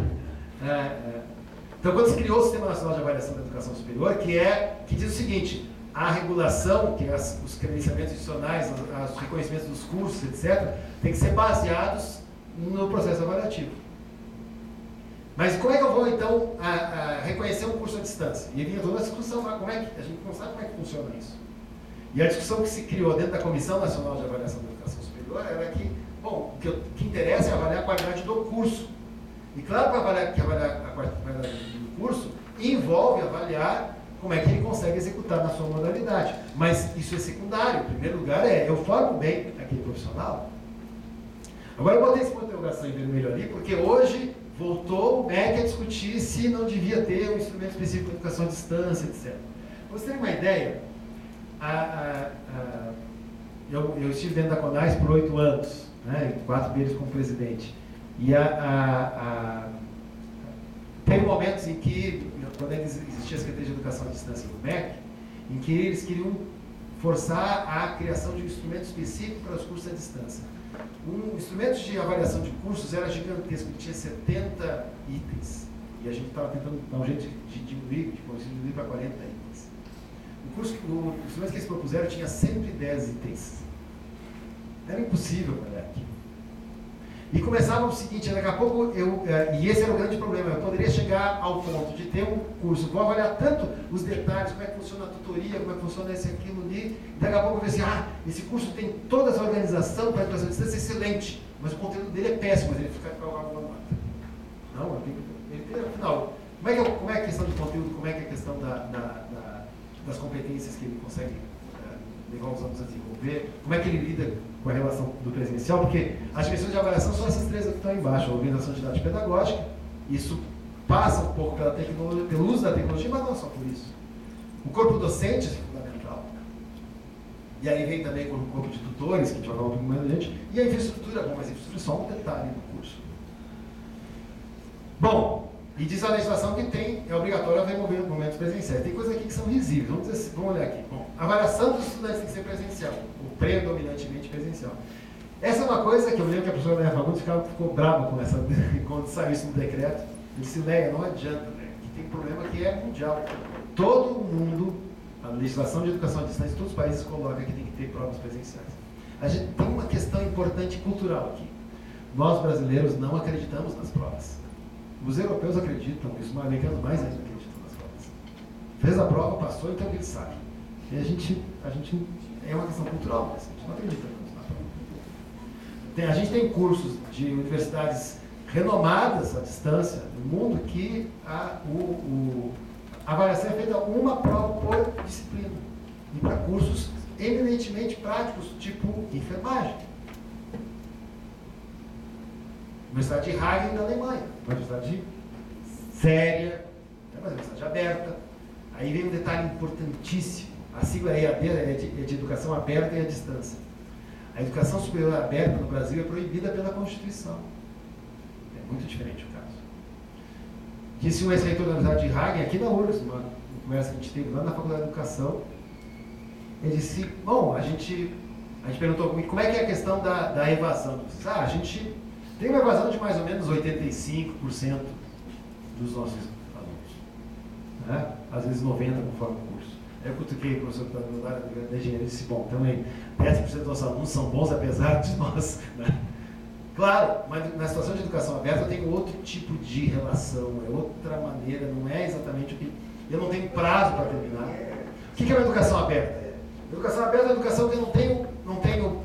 Então, quando se criou o Sistema Nacional de Avaliação da Educação Superior, que diz o seguinte: a regulação, que é os credenciamentos institucionais, os reconhecimentos dos cursos, etc., tem que ser baseados no processo avaliativo. Mas como é que eu vou, então, reconhecer um curso à distância? E vinha toda a discussão, a gente não sabe como é que funciona isso. E a discussão que se criou dentro da Comissão Nacional de Avaliação da Educação Superior era que, o que interessa é avaliar a qualidade do curso. E claro que avaliar a qualidade do curso envolve avaliar como é que ele consegue executar na sua modalidade. Mas isso é secundário. Em primeiro lugar eu formo bem aquele profissional. Agora eu botei esse ponto de interrogação em vermelho ali, porque hoje voltou o MEC a discutir se não devia ter um instrumento específico de educação à distância, etc. Para vocês terem uma ideia, eu estive dentro da CONAS por 8 anos, né, 4 deles como presidente. E teve momentos em que, quando existia a Secretaria de Educação à Distância do MEC, em que eles queriam forçar a criação de um instrumento específico para os cursos à distância. Um instrumento de avaliação de cursos era gigantesco, tinha 70 itens. E a gente estava tentando dar um jeito de diminuir, para 40 itens. O instrumento que eles propuseram tinha 110 itens. Era impossível olhar aqui. E começava o seguinte: daqui a pouco e esse era o grande problema, eu poderia chegar ao ponto de ter um curso, vou avaliar tanto os detalhes, como é que funciona a tutoria, como é que funciona esse aquilo ali, e daqui a pouco eu vou assim, esse curso tem toda essa organização para a educação à distância excelente, mas o conteúdo dele é péssimo, mas ele fica com alguma nota. Não, afinal, como é que é a questão de conteúdo, como é que é a questão das competências que ele consegue levar os alunos a desenvolver, como é que ele lida com a relação do presencial, porque as dimensões de avaliação são essas três que estão embaixo, a organização didática pedagógica, isso passa um pouco pelo uso da tecnologia, mas não só por isso. O corpo docente é fundamental. E aí vem também o corpo de tutores, que a gente vai falar um pouco mais adiante, e a infraestrutura, bom, mas a infraestrutura é só um detalhe do curso. Bom, e diz a legislação que é obrigatório haver momentos presenciais. Tem coisas aqui que são visíveis, vamos olhar aqui. Bom, a avaliação dos estudantes tem que ser presencial, ou predominantemente presencial. Essa é uma coisa que eu lembro que a professora Léa Fagundes ficou brava com essa, quando saiu isso no decreto. Ele disse, Léa, não adianta, Léa, que tem um problema que é mundial. Todo mundo, a legislação de educação à distância, todos os países colocam que tem que ter provas presenciais. A gente tem uma questão importante cultural aqui. Nós, brasileiros, não acreditamos nas provas. Os europeus acreditam, os americanos mais ainda acreditam nas provas. Fez a prova, passou, então ele sabe. E a gente é uma questão cultural, mas a gente não acredita na prova. A gente tem cursos de universidades renomadas à distância no mundo que a avaliação é feita uma prova por disciplina. E para cursos eminentemente práticos, tipo enfermagem. Universidade de Hagen, da Alemanha. Uma universidade séria, mas uma universidade aberta. Aí vem um detalhe importantíssimo. A sigla EAD é de Educação Aberta e à Distância. A educação superior aberta no Brasil é proibida pela Constituição. É muito diferente o caso. Disse um ex-reitor da Universidade de Hagen, aqui na URGS, uma conversa que a gente teve lá na Faculdade de Educação, ele disse, bom, a gente perguntou como é que é a questão da evasão. Disse, a gente tem uma evasão de mais ou menos 85% dos nossos alunos. Né? Às vezes 90% conforme o curso. Eu cutuquei o professor da engenharia e disse, bom, também 10% dos nossos alunos são bons apesar de nós. Né? Claro, mas na situação de educação aberta eu tenho outro tipo de relação, é outra maneira, não é exatamente o que... Eu não tenho prazo para terminar. O que é uma educação aberta? Educação aberta é uma educação que eu não tenho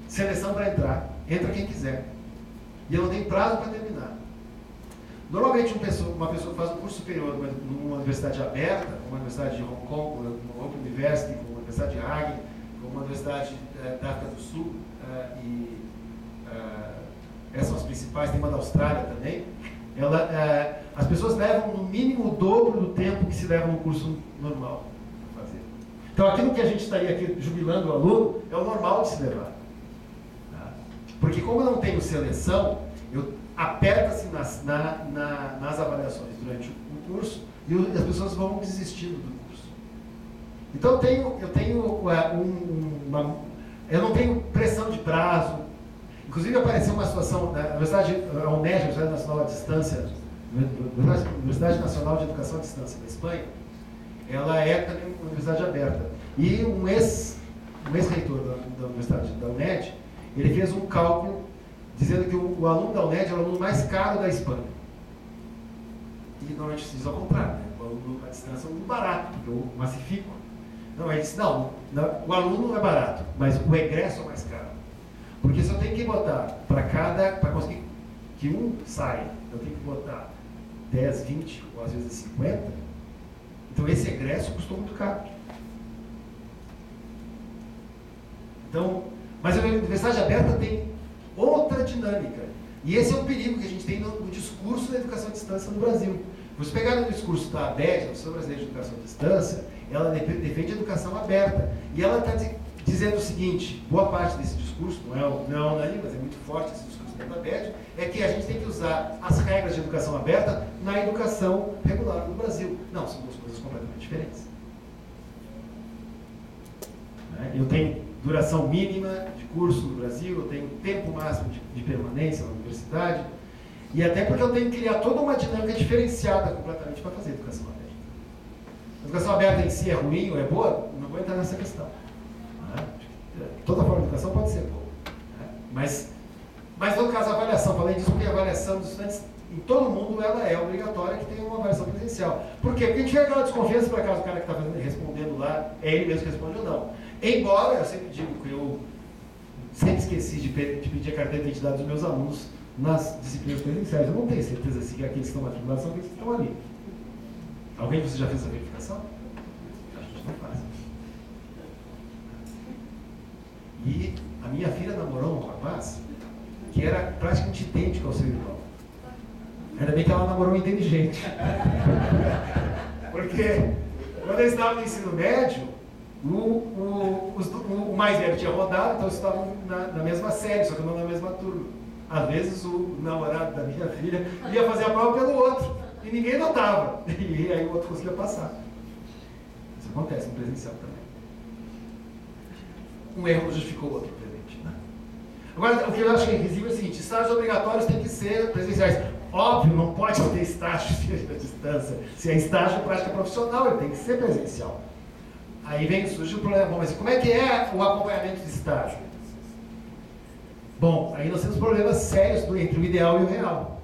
seleção para entrar. Entra quem quiser. E eu não tenho prazo para terminar. Normalmente uma pessoa que faz um curso superior numa universidade aberta, como a Universidade de Hong Kong, como a Open University, como a Universidade de Hagen, como a Universidade da África do Sul, essas são as principais, tem uma da Austrália também, as pessoas levam no mínimo o dobro do tempo que se leva no curso normal para fazer. Então aquilo que a gente estaria aqui jubilando o aluno é o normal de se levar. Porque como eu não tenho seleção, aperta-se nas avaliações durante o curso e as pessoas vão desistindo do curso. Então eu não tenho pressão de prazo. Inclusive apareceu uma situação na Universidade, a UNED, a Universidade Nacional à Distância, Universidade Nacional de Educação à Distância da Espanha, ela é também uma universidade aberta. E um ex-reitor da Universidade da UNED, ele fez um cálculo dizendo que o aluno da UNED é o aluno mais caro da Espanha. E normalmente se diz ao contrário, né? O aluno à distância é um aluno barato, porque eu massifico. Não, ele disse, não, o aluno é barato, mas o egresso é mais caro. Porque se eu tenho que botar para conseguir que um saia, eu tenho que botar 10, 20 ou às vezes 50, então esse egresso custou muito caro. Então, mas a universidade aberta tem outra dinâmica. E esse é o perigo que a gente tem no discurso da educação à distância no Brasil. Você pegar no discurso da ABED, a Associação Brasileira de Educação à Distância, ela defende a educação aberta. E ela está dizendo o seguinte, boa parte desse discurso, não é unânime, mas é muito forte esse discurso da ABED, é que a gente tem que usar as regras de educação aberta na educação regular no Brasil. Não, são duas coisas completamente diferentes. Eu tenho duração mínima de curso no Brasil, eu tenho tempo máximo de permanência na universidade, e até porque eu tenho que criar toda uma dinâmica diferenciada completamente para fazer educação aberta. A educação aberta em si é ruim ou é boa? Não vou entrar nessa questão. Toda forma de educação pode ser boa. Mas no caso, a avaliação, falei disso porque a avaliação dos estudantes em todo o mundo ela é obrigatória que tenha uma avaliação presencial. Por quê? Porque a gente tem aquela desconfiança para caso o cara que está respondendo lá é ele mesmo que responde ou não. Embora eu sempre digo que eu sempre esqueci de pedir a carteira de identidade dos meus alunos nas disciplinas presenciais. Eu não tenho certeza se aqueles que estão matriculados são aqueles que estão ali. Alguém de vocês já fez essa verificação? A gente não faz. E a minha filha namorou um rapaz que era praticamente idêntico ao seu irmão. Ainda bem que ela namorou um inteligente. Porque quando eles estavam no ensino médio, o mais velho tinha rodado, então eles estavam na mesma série, só que não na mesma turma. Às vezes o namorado da minha filha ia fazer a prova pelo outro, e ninguém notava. E aí o outro conseguia passar. Isso acontece no presencial também. Um erro não justificou o outro, obviamente. Né? Agora, o que eu acho que é invisível é o seguinte: estágios obrigatórios têm que ser presenciais. Óbvio, não pode ter estágio à distância. Se é estágio prática profissional, ele tem que ser presencial. Aí surge o problema: bom, mas como é que é o acompanhamento de estágio? Bom, aí nós temos problemas sérios entre o ideal e o real.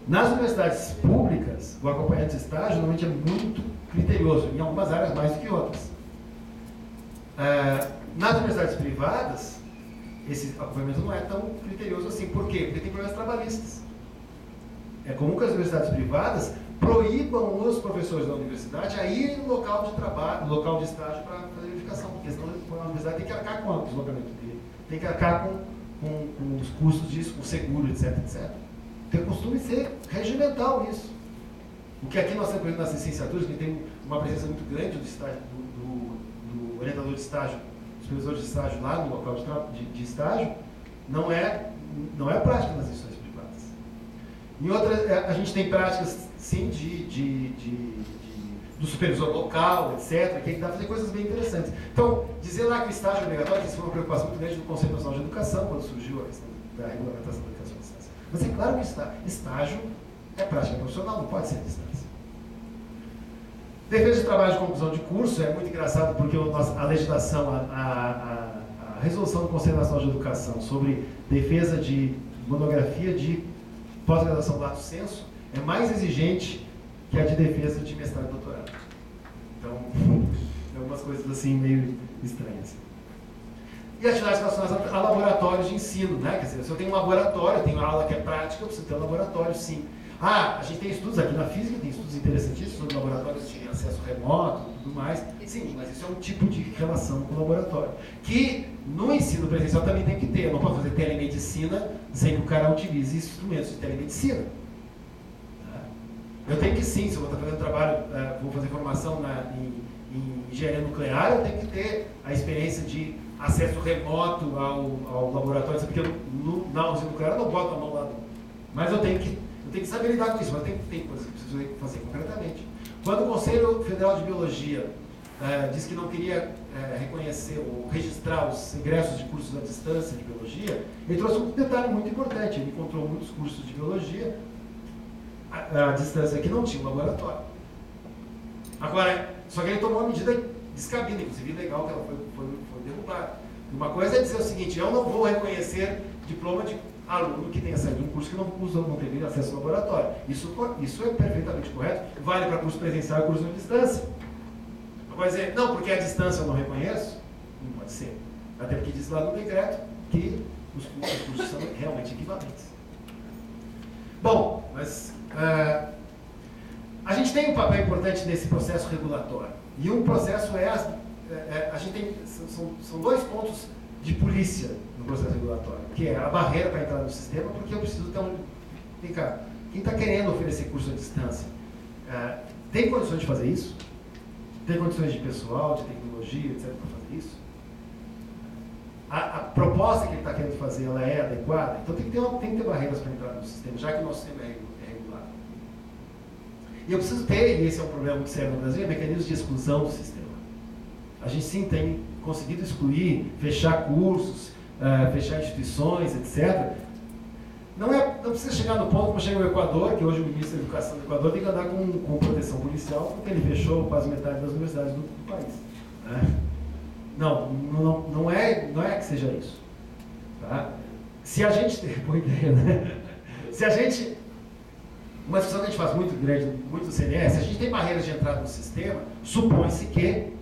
Nas universidades públicas, o acompanhamento de estágio normalmente é muito criterioso, em algumas áreas mais do que outras. Nas universidades privadas, esse acompanhamento não é tão criterioso assim. Por quê? Porque tem problemas trabalhistas. É comum que as universidades privadas proíbam os professores da universidade a irem no local de trabalho, no local de estágio para fazer verificação, porque senão a universidade tem que arcar com o deslocamento dele, tem que arcar com os custos disso, com o seguro, etc, etc. Tem costume ser regimental isso. O que aqui nós temos nas licenciaturas, que tem uma presença muito grande do estágio, do orientador de estágio, dos professores de estágio lá no local de estágio, não é prática nas instituições privadas. Em outras, a gente tem práticas, sim, do supervisor local, etc., que dá para fazer coisas bem interessantes. Então, dizer lá que o estágio é obrigatório, que isso foi uma preocupação muito grande do Conselho Nacional de Educação, quando surgiu a questão da regulamentação da educação à distância. Mas é claro que estágio é prática profissional, não pode ser à distância. Defesa de trabalho de conclusão de curso é muito engraçado, porque a legislação, a resolução do Conselho Nacional de Educação sobre defesa de monografia de pós-graduação lato sensu é mais exigente que a de defesa de mestrado e doutorado. Então, tem algumas coisas assim meio estranhas. E atividades relacionadas a laboratórios de ensino, né? Quer dizer, se eu tenho um laboratório, eu tenho uma aula que é prática, eu preciso ter um laboratório, sim. A gente tem estudos aqui na física, tem estudos interessantíssimos sobre laboratórios de acesso remoto e tudo mais. Sim, mas isso é um tipo de relação com o laboratório. Que no ensino presencial também tem que ter. Eu não posso fazer telemedicina sem que o cara utilize instrumentos de telemedicina. Eu tenho que sim, se eu vou estar fazendo trabalho, vou fazer formação em engenharia nuclear, eu tenho que ter a experiência de acesso remoto ao laboratório, porque na usina nuclear eu não boto a mão lá. Mas eu tenho que saber lidar com isso, mas tem coisas que preciso fazer concretamente. Quando o Conselho Federal de Biologia disse que não queria reconhecer ou registrar os ingressos de cursos à distância de biologia, ele trouxe um detalhe muito importante. Ele encontrou muitos cursos de biologia à distância que não tinha um laboratório. Agora, só que ele tomou uma medida descabida, inclusive legal, que ela foi derrubada. Uma coisa é dizer o seguinte: eu não vou reconhecer diploma de aluno que tenha saído de um curso que não teve acesso ao laboratório. Isso é perfeitamente correto, vale para curso presencial e curso à distância. Agora dizer, não, porque a distância eu não reconheço, não pode ser. Até porque diz lá no decreto que os cursos são realmente equivalentes. Bom, mas a gente tem um papel importante nesse processo regulatório. E um processo a gente tem, são dois pontos de polícia no processo regulatório, que é a barreira para entrar no sistema, porque eu preciso ter vem cá, quem está querendo oferecer curso à distância, tem condições de fazer isso? Tem condições de pessoal, de tecnologia, etc., para fazer isso? A proposta que ele está querendo fazer, ela é adequada? Então tem que ter barreiras para entrar no sistema, já que o nosso sistema é regulado. E eu preciso ter, e esse é um problema muito sério no Brasil, mecanismos de exclusão do sistema. A gente sim tem conseguido excluir, fechar cursos, fechar instituições, etc. Não precisa chegar no ponto como chega o Equador, que hoje o ministro da Educação do Equador tem que andar com proteção policial, porque ele fechou quase metade das universidades do país. Não é que seja isso. Tá? Se a gente tem boa ideia, né? Uma discussão que a gente faz muito grande, muito no CNS, se a gente tem barreiras de entrada no sistema, supõe-se que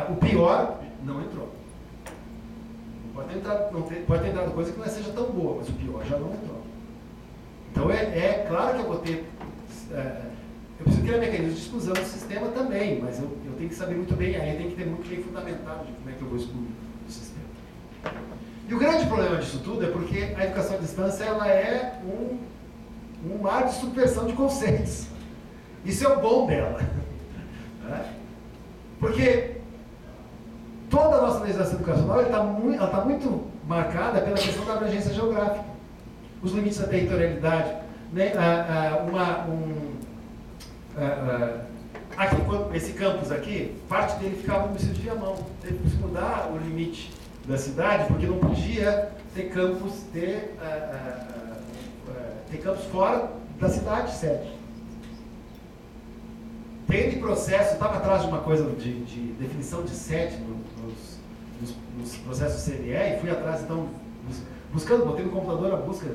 o pior não entrou. Pode ter entrado coisa que não seja tão boa, mas o pior já não entrou. Então é claro que eu vou ter eu preciso criar mecanismos de exclusão do sistema também, mas eu tenho que saber muito bem, aí eu tenho que ter muito bem fundamentado de como é que eu vou excluir o sistema. E o grande problema disso tudo é porque a educação à distância ela é um mar de subversão de conceitos. Isso é o bom dela. Porque toda a nossa legislação educacional ela tá muito marcada pela questão da abrangência geográfica, os limites da territorialidade, né? Aqui, esse campus aqui, parte dele ficava no município de Viamão. Teve que mudar o limite da cidade, porque não podia ter campus, ter campus fora da cidade sede. Teve processo, estava atrás de uma coisa de definição de sede nos processos CNE, e fui atrás, então, buscando, botei no computador a busca,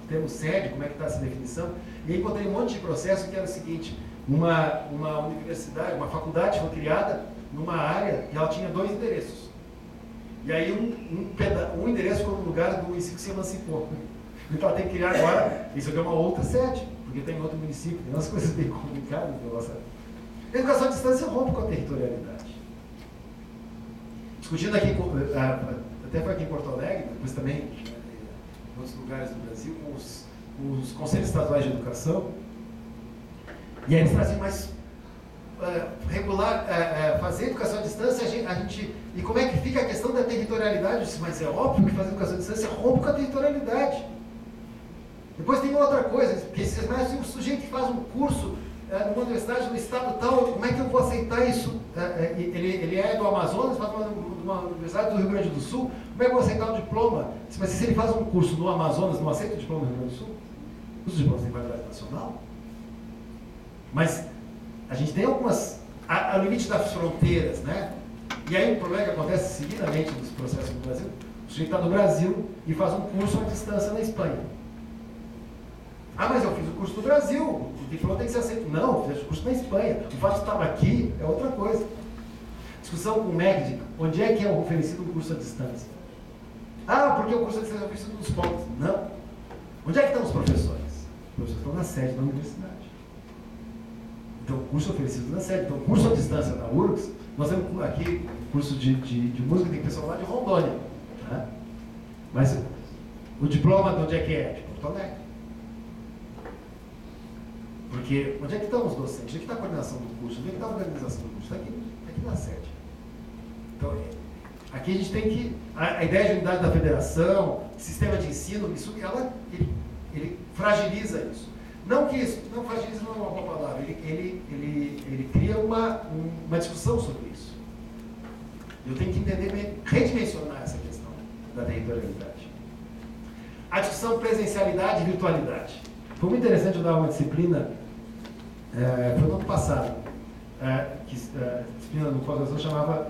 termo sede, como é que está essa definição, e aí encontrei um monte de processo que era o seguinte: uma universidade, uma faculdade foi criada numa área e ela tinha 2 endereços. E aí um endereço ficou no lugar do município que se emancipou. Então ela tem que criar agora, isso aqui é uma outra sede, porque tem outro município, tem umas coisas bem complicadas. A educação à distância rompe com a territorialidade. Discutindo aqui, até foi aqui em Porto Alegre, depois também em outros lugares do Brasil, com os conselhos estaduais de educação, e aí eles traziam mais fazer educação à distância, e como é que fica a questão da territorialidade? Eu disse, mas é óbvio que fazer educação à distância rompe com a territorialidade. Depois tem outra coisa, porque se o sujeito que faz um curso numa universidade no estado tal, como é que eu vou aceitar isso? Ele é do Amazonas, faz uma universidade do Rio Grande do Sul, como é que eu vou aceitar um diploma? Mas se ele faz um curso no Amazonas, não aceita o diploma do Rio Grande do Sul? Os diplomas têm validade nacional? Mas a gente tem algumas, ao limite das fronteiras, né? E aí o problema que acontece seguidamente nos processos do Brasil, o sujeito está no Brasil e faz um curso à distância na Espanha. Ah, mas eu fiz o curso no Brasil, o diploma tem que ser aceito. Não, eu fiz o curso na Espanha. O fato de estar aqui é outra coisa. Discussão com o MEC, onde é que é oferecido um curso à distância? Ah, porque o curso à distância é oferecido nos povos. Não. Onde é que estão os professores? Os professores estão na sede da universidade. Então, o curso é oferecido na sede. Então, o curso à distância da URGS, nós temos aqui curso de música, tem pessoal lá de Rondônia. Né? Mas o diploma de onde é que é? De Porto Alegre. Porque onde é que estão os docentes? Onde é que está a coordenação do curso? Onde é que está a organização do curso? Está aqui na sede. Então, aqui a gente tem que... A ideia de unidade da federação, sistema de ensino, ele fragiliza isso. Não que isso... Não, fragiliza não é uma boa palavra. Ele cria uma discussão sobre isso. Eu tenho que entender, redimensionar essa questão da territorialidade. A discussão presencialidade e virtualidade. Foi muito interessante eu dar uma disciplina, foi no ano passado, que a disciplina do pós-graduação chamava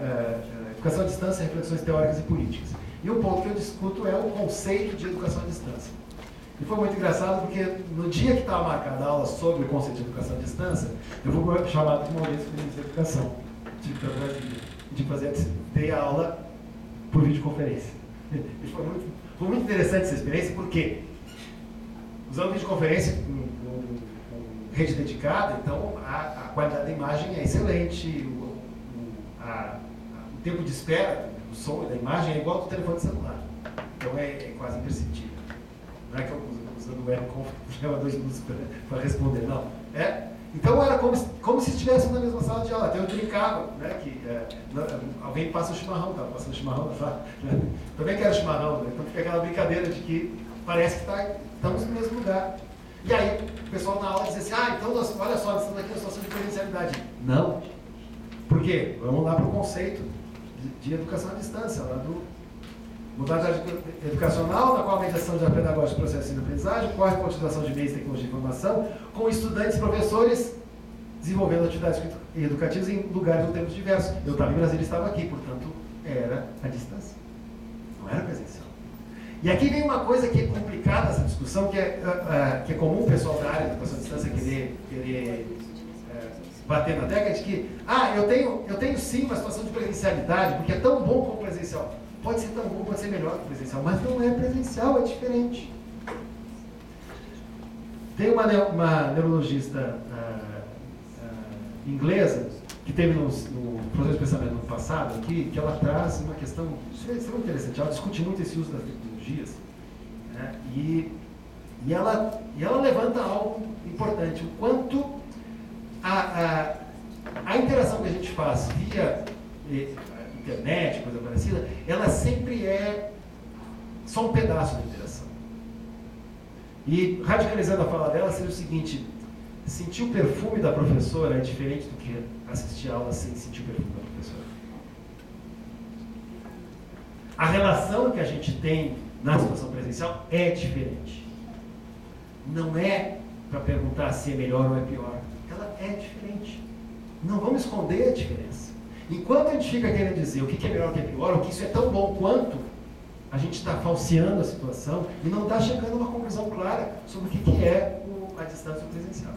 Educação à Distância, Reflexões Teóricas e Políticas. E o ponto que eu discuto é o conceito de educação à distância. E foi muito engraçado porque no dia que estava marcada a aula sobre o conceito de educação à distância, eu fui chamado de uma audiência para o ministro da Educação, ter a aula por videoconferência. E foi muito interessante essa experiência, porque usando videoconferência com rede dedicada, então a qualidade da imagem é excelente, o tempo de espera do som e da imagem é igual ao do telefone celular. Então é quase imperceptível. Não é que eu usando o webconf, leva 2 minutos para responder, não. Então era como se estivesse na mesma sala de aula. Até eu brincava, né, que alguém passa o chimarrão, estava passando o chimarrão na sala. Né? Também quero chimarrão, né? Então fica aquela brincadeira de que parece que estamos no mesmo lugar. E aí o pessoal na aula dizia assim, então olha só, nós estamos aqui na situação de presencialidade. Não. Por quê? Vamos lá para o conceito de educação à distância, lá do modalidade educacional, na qual a mediação da pedagógica do processo de aprendizagem, ocorre com a utilização de meios de tecnologia de informação, com estudantes e professores desenvolvendo atividades educativas em lugares ou tempos diversos. Eu estava em Brasília e estava aqui, portanto, era à distância. Não era presencial. E aqui vem uma coisa que é complicada essa discussão, que é comum o pessoal da área da educação à distância querer bater na tecla de que, eu tenho sim uma situação de presencialidade, porque é tão bom como presencial. Pode ser tão bom, pode ser melhor que presencial, mas não é presencial, é diferente. Tem uma neurologista inglesa, que teve no processo de pensamento no passado, aqui, que ela traz uma questão extremamente interessante. Ela discute muito esse uso das tecnologias, né? E ela levanta algo importante, o quanto a interação que a gente faz via internet, coisa parecida, ela sempre é só um pedaço da interação. E, radicalizando a fala dela, seria o seguinte: sentir o perfume da professora é diferente do que assistir a aula sem sentir o perfume da professora. A relação que a gente tem na situação presencial é diferente. Não é para perguntar se é melhor ou é pior. Ela é diferente. Não vamos esconder a diferença. Enquanto a gente fica querendo dizer o que é melhor, o que é pior, o que isso é tão bom quanto, a gente está falseando a situação e não está chegando a uma conclusão clara sobre o que é a distância presencial.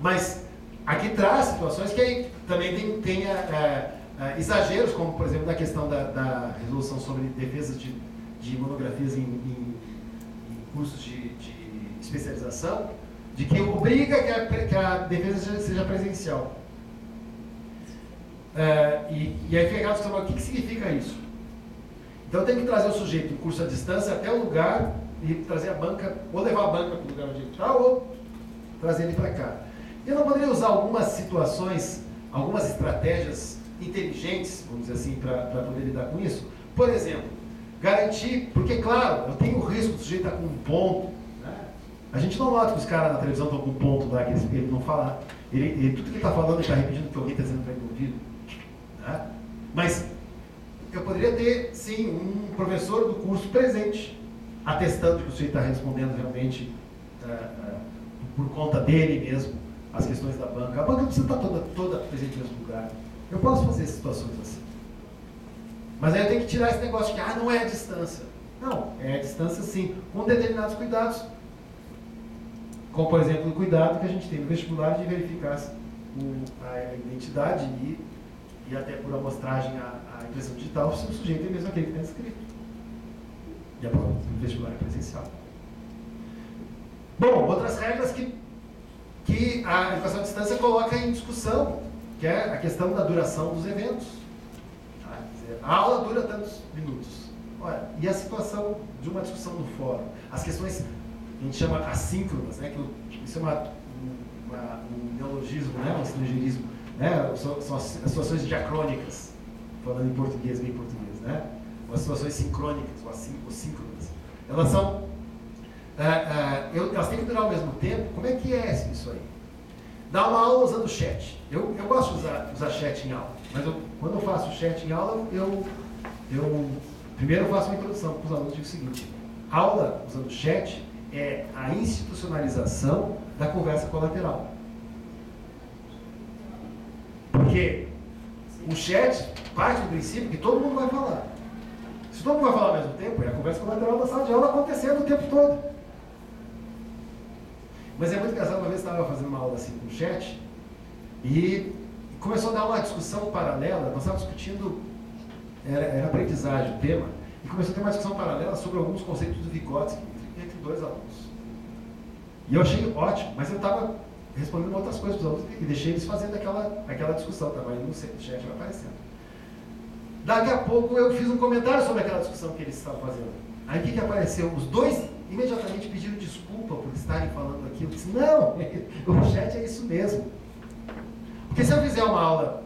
Mas aqui traz situações que também tem exageros, como por exemplo na questão da resolução sobre defesas de monografias em cursos de especialização, de que obriga que a defesa seja presencial. E aí fica a questão: o que significa isso? Então eu tenho que trazer o sujeito em curso à distância até o lugar e trazer a banca, ou levar a banca para o lugar onde ele está, ou trazer ele para cá. Eu não poderia usar algumas situações, algumas estratégias inteligentes, vamos dizer assim, para poder lidar com isso? Por exemplo, garantir, porque claro, eu tenho o risco do sujeito estar com um ponto, né? A gente não nota que os caras na televisão estão com um ponto lá, que ele não fala, tudo que ele está falando, ele está repetindo o que alguém está dizendo para ele no ouvido, né? Mas eu poderia ter, sim, um professor do curso presente, atestando que o sujeito está respondendo realmente por conta dele mesmo as questões da banca. A banca não precisa estar toda presente no mesmo lugar. Eu posso fazer situações assim. Mas aí eu tenho que tirar esse negócio de que não é a distância. Não, é a distância sim, com determinados cuidados. Como, por exemplo, o cuidado que a gente tem no vestibular de verificar a identidade e até por amostragem a impressão digital, se o sujeito é mesmo aquele que está escrito. E a prova do vestibular é presencial. Bom, outras regras que a educação à distância coloca em discussão, que é a questão da duração dos eventos. Tá? Quer dizer, a aula dura tantos minutos. Olha, e a situação de uma discussão no fórum? As questões que a gente chama assíncronas, né? Isso é um neologismo, né? Um estrangeirismo, né? São as situações diacrônicas, falando em português, bem português, né? Ou as situações sincrônicas, ou síncronas. Elas são... elas têm que durar ao mesmo tempo. Como é que é isso aí? Dar uma aula usando chat. Eu gosto de usar chat em aula, mas quando eu faço chat em aula, primeiro eu faço uma introdução para os alunos. Digo o seguinte: aula usando chat é a institucionalização da conversa colateral. Porque o chat parte do princípio que todo mundo vai falar. Se todo mundo vai falar ao mesmo tempo, é a conversa colateral da sala de aula acontecendo o tempo todo. Mas é muito engraçado. Uma vez eu estava fazendo uma aula assim com o chat e começou a dar uma discussão paralela. Nós estávamos discutindo, era aprendizagem o tema, e começou a ter uma discussão paralela sobre alguns conceitos do Vygotsky entre dois alunos. E eu achei ótimo, mas eu estava respondendo outras coisas para os alunos e deixei eles fazendo aquela discussão. Estava aí no chat aparecendo. Daqui a pouco eu fiz um comentário sobre aquela discussão que eles estavam fazendo. Aí o que apareceu? Os dois imediatamente pediram desculpa por estarem falando aquilo. Eu disse: não, o chat é isso mesmo. Porque se eu fizer uma aula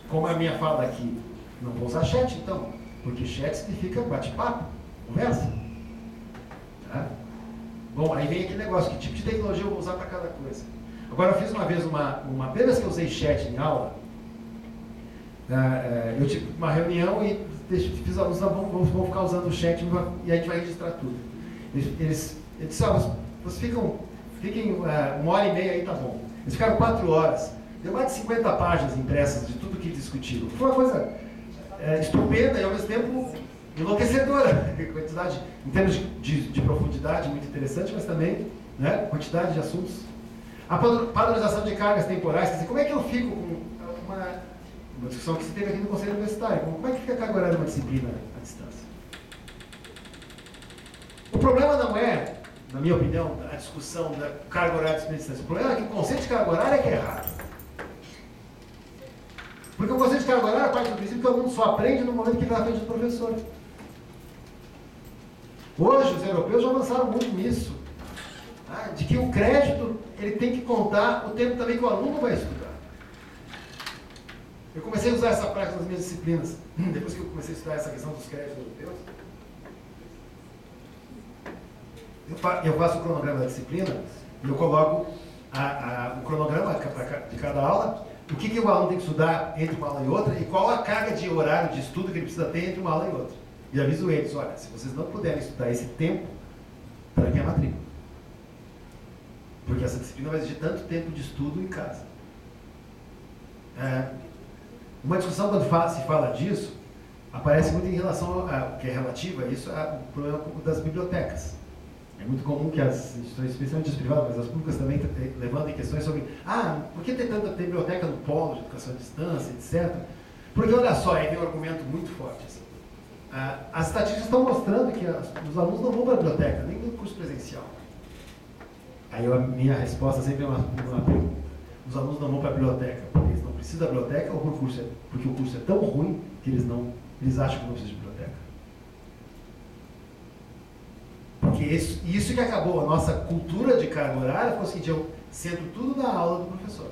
como a minha fala aqui, não vou usar chat então, porque chat significa bate-papo, conversa. Tá? Bom, aí vem aquele negócio: que tipo de tecnologia eu vou usar para cada coisa? Agora, eu fiz uma vez uma vez que eu usei chat em aula, eu tive uma reunião e fiz os alunos: vão ficar usando o chat e a gente vai registrar tudo. Eles disseram: vocês fiquem 1h30 aí, tá bom. Eles ficaram 4 horas. Deu mais de 50 páginas impressas de tudo que discutiram. Foi uma coisa estupenda e ao mesmo tempo enlouquecedora. Quantidade, em termos de profundidade, muito interessante, mas também, né, quantidade de assuntos. A padronização de cargas temporais. Quer dizer, como é que eu fico com uma discussão que se teve aqui no Conselho Universitário? Como é que fica a carga horária de uma disciplina à distância? O problema não é na minha opinião, a discussão da carga horária de disciplina de distância. O problema é que o conceito de carga horária é que é errado. Porque o conceito de carga horária parte do princípio que o aluno só aprende no momento que ele está na frente do professor. Hoje, os europeus já avançaram muito nisso. De que o crédito, ele tem que contar o tempo também que o aluno vai estudar. Eu comecei a usar essa prática nas minhas disciplinas, depois que eu comecei a estudar essa questão dos créditos europeus. Eu faço o cronograma da disciplina e eu coloco o cronograma de cada aula, o que o aluno tem que estudar entre uma aula e outra e qual a carga de horário de estudo que ele precisa ter entre uma aula e outra. E aviso eles, olha, se vocês não puderem estudar esse tempo, tranquem a matrícula. Porque essa disciplina vai exigir tanto tempo de estudo em casa. Uma discussão quando se fala disso, aparece muito em relação, que é relativa a isso, ao problema das bibliotecas. É muito comum que as instituições, especialmente as privadas, mas as públicas também levantem questões sobre por que tem tanta biblioteca no polo de educação à distância, etc. Porque, olha só, aí vem um argumento muito forte. Assim. As estatísticas estão mostrando que os alunos não vão para a biblioteca, nem no curso presencial. Aí a minha resposta sempre é uma pergunta. Os alunos não vão para a biblioteca porque eles não precisam da biblioteca ou porque o curso é tão ruim que eles acham que não precisam de biblioteca? Porque isso que acabou a nossa cultura de carga horária foi o seguinte: eu centro tudo na aula do professor.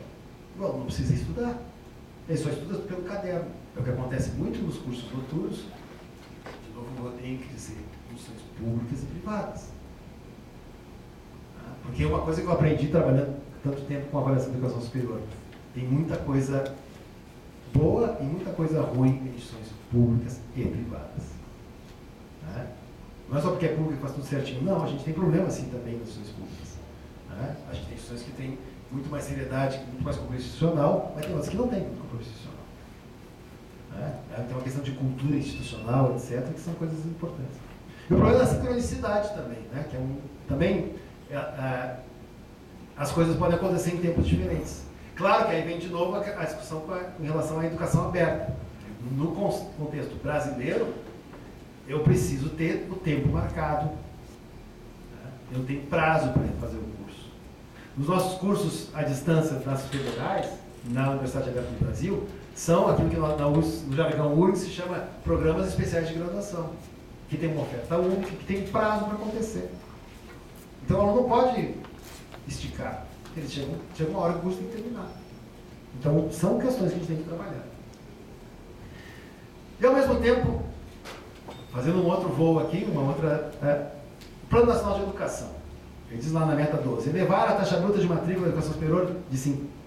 O aluno não precisa estudar. Ele só estuda pelo caderno. É o que acontece muito nos cursos noturnos. De novo, eu tenho que dizer, instituições públicas e privadas. Porque é uma coisa que eu aprendi trabalhando tanto tempo com a avaliação da educação superior. Tem muita coisa boa e muita coisa ruim em instituições públicas e privadas. Não é só porque é público que faz tudo certinho. Não, a gente tem problema assim também nas instituições públicas. A gente tem instituições que têm muito mais seriedade, muito mais compromisso institucional, mas tem outras que não têm muito compromisso institucional. Tem uma questão de cultura institucional, etc., que são coisas importantes. E o problema da sincronicidade também, que é também as coisas podem acontecer em tempos diferentes. Claro que aí vem de novo a discussão em relação à educação aberta. No contexto brasileiro, eu preciso ter o tempo marcado. Eu tenho prazo para fazer o curso. Nos nossos cursos à distância das federais, na Universidade Aberta do Brasil, são aquilo que no jargão URGS se chama Programas Especiais de Graduação, que tem uma oferta única, que tem prazo para acontecer. Então, o aluno não pode esticar. Ele chega uma hora que o curso tem que terminar. Então, são questões que a gente tem que trabalhar. E, ao mesmo tempo, fazendo um outro voo aqui, Plano Nacional de Educação. Ele diz lá na meta 12, elevar a taxa bruta de matrícula da educação superior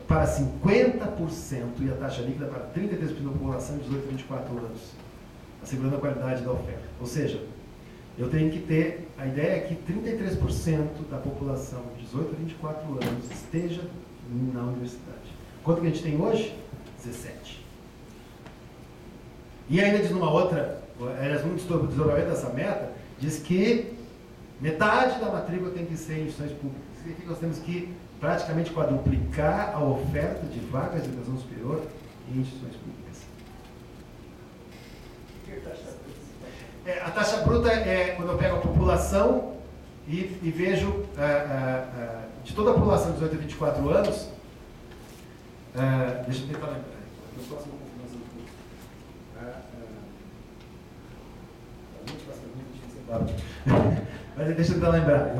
para 50% e a taxa líquida para 33% da população de 18 a 24 anos, assegurando a qualidade da oferta. Ou seja, eu tenho que ter, a ideia é que 33% da população de 18 a 24 anos esteja na universidade. Quanto que a gente tem hoje? 17. E ainda diz numa outra, um desdobramento dessa meta, diz que metade da matrícula tem que ser em instituições públicas. Significa que nós temos que praticamente quadruplicar a oferta de vagas de educação superior em instituições públicas. A taxa bruta é quando eu pego a população e vejo de toda a população de 18 a 24 anos, deixa eu tentar lembrar. Eu faço uma confirmação do curso. Mas deixa eu tentar lembrar.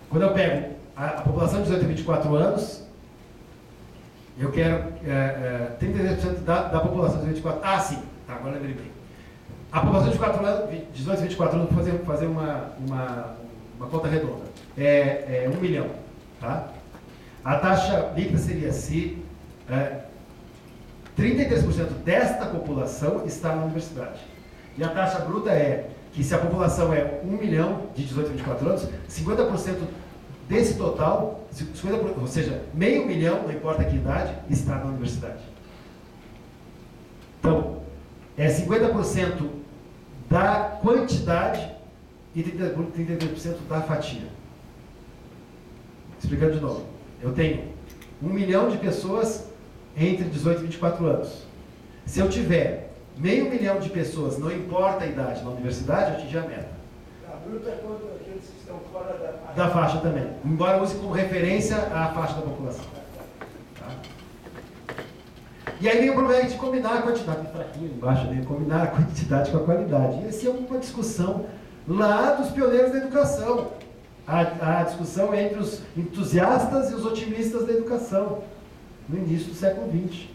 Quando eu pego a população de 18 a 24 anos, eu quero 33% da população de 24 anos. Sim, tá, agora lembrei bem. A população de 18 a 24 anos, vou fazer uma conta redonda. É 1 milhão. Tá? A taxa líquida seria se 33% desta população está na universidade. E a taxa bruta é que se a população é 1 milhão de 18 a 24 anos, 50% desse total, 50%, ou seja, meio milhão, não importa que idade, está na universidade. Então, é 50% da quantidade e 33% da fatia. Explicando de novo. Eu tenho 1 milhão de pessoas entre 18 e 24 anos. Se eu tiver meio milhão de pessoas, não importa a idade, na universidade, eu atingi a meta. luta contra aqueles que estão fora da faixa. Da faixa também. Embora use como referência a faixa da população. Tá? E aí vem o problema de combinar a quantidade, fraquinho embaixo dele, combinar a quantidade com a qualidade. E essa é uma discussão lá dos pioneiros da educação. A discussão entre os entusiastas e os otimistas da educação, no início do século XX.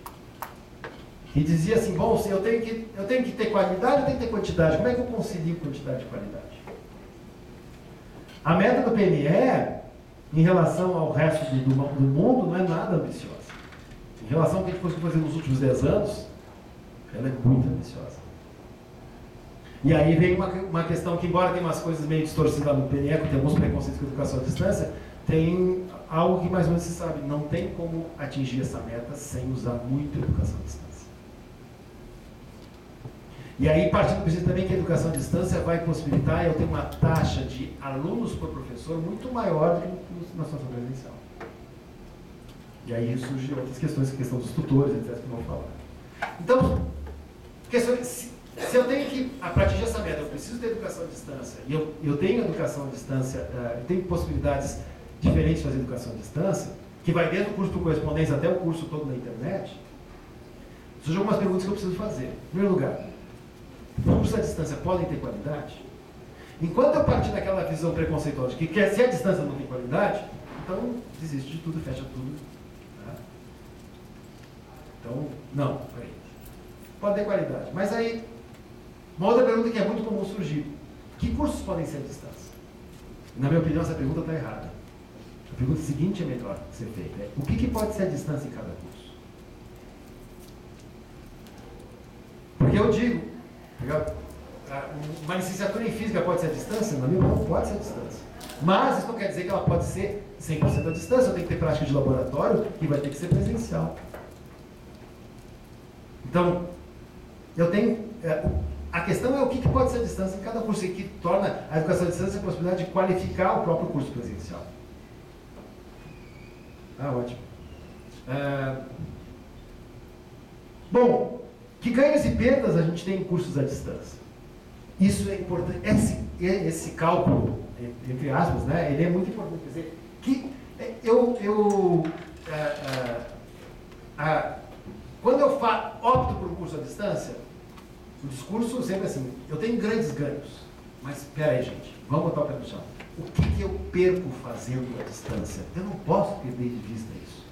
E dizia assim, bom, se eu tenho que ter qualidade, eu tenho que ter quantidade. Como é que eu concilio quantidade e qualidade? A meta do PNE, em relação ao resto do mundo, não é nada ambiciosa. Em relação ao que a gente conseguiu fazer nos últimos 10 anos, ela é muito ambiciosa. E aí vem uma questão que, embora tenha umas coisas meio distorcidas no PNE, que tem alguns preconceitos com a educação à distância, tem algo que mais ou menos se sabe, não tem como atingir essa meta sem usar muito a educação à distância. E aí, partindo do princípio também que a educação à distância vai possibilitar eu ter uma taxa de alunos por professor muito maior do que na situação presencial. E aí surgem outras questões, a questão dos tutores, etc., que vamos falar. Então, se eu tenho que, para atingir essa meta, eu preciso ter educação à distância, e eu tenho educação à distância, eu tenho possibilidades diferentes de fazer educação à distância, que vai desde o curso por correspondência até o curso todo na internet, surgem algumas perguntas que eu preciso fazer. Em primeiro lugar, cursos à distância podem ter qualidade? Enquanto eu partir daquela visão preconceituosa de que se a distância não tem qualidade, então desiste de tudo, fecha tudo. Tá? Então, não, peraí. Pode ter qualidade. Mas aí, uma outra pergunta que é muito comum surgir. Que cursos podem ser à distância? Na minha opinião, essa pergunta está errada. A pergunta seguinte é melhor ser feita. O que pode ser à distância em cada curso? Porque eu digo, uma licenciatura em física pode ser à distância? Na minha opinião, pode ser à distância. Mas isso não quer dizer que ela pode ser 100% à distância. Eu tenho que ter prática de laboratório e vai ter que ser presencial. Então, eu tenho... a questão é o que pode ser à distância em cada curso, e que torna a educação à distância a possibilidade de qualificar o próprio curso presencial. Ótimo. Bom, que ganhos e perdas a gente tem em cursos à distância? Isso é importante. Esse cálculo, entre aspas, né, ele é muito importante. Quer dizer, que quando eu opto por um curso à distância, o discurso sempre assim, eu tenho grandes ganhos, mas espera aí, gente, vamos botar o pé no chão. O que eu perco fazendo à distância? Eu não posso perder de vista isso.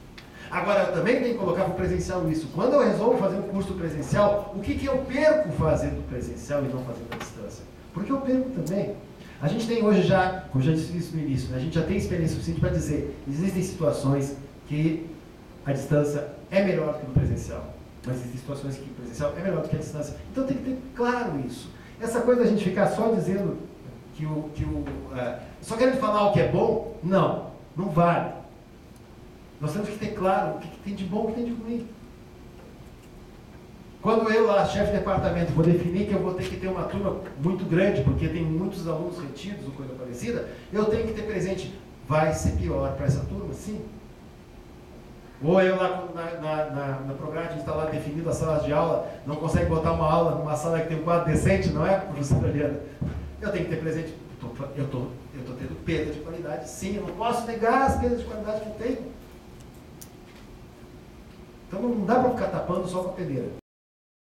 Agora, eu também tenho que colocar para o presencial isso. Quando eu resolvo fazer um curso presencial, o que eu perco fazendo presencial e não fazendo à distância? Porque eu perco também. A gente tem hoje já, como já disse isso no início, né, a gente já tem experiência suficiente para dizer, existem situações que a distância é melhor do que no presencial. Mas existem situações que o presencial é melhor do que a distância. Então tem que ter claro isso. Essa coisa da gente ficar só dizendo só querendo falar o que é bom, não vale. Nós temos que ter claro o que tem de bom e o que tem de ruim. Quando eu, lá, chefe de departamento, vou definir que eu vou ter que ter uma turma muito grande, porque tem muitos alunos retidos ou coisa parecida, eu tenho que ter presente, vai ser pior para essa turma, sim. Ou eu lá na Prograde, a gente está lá definindo as salas de aula, não consegue botar uma aula numa sala que tem um quadro decente, não é, professora Adriana? Eu tenho que ter presente, eu estou tendo perda de qualidade, sim, eu não posso negar as perdas de qualidade que eu tenho. Então não dá para ficar tapando só com a peneira.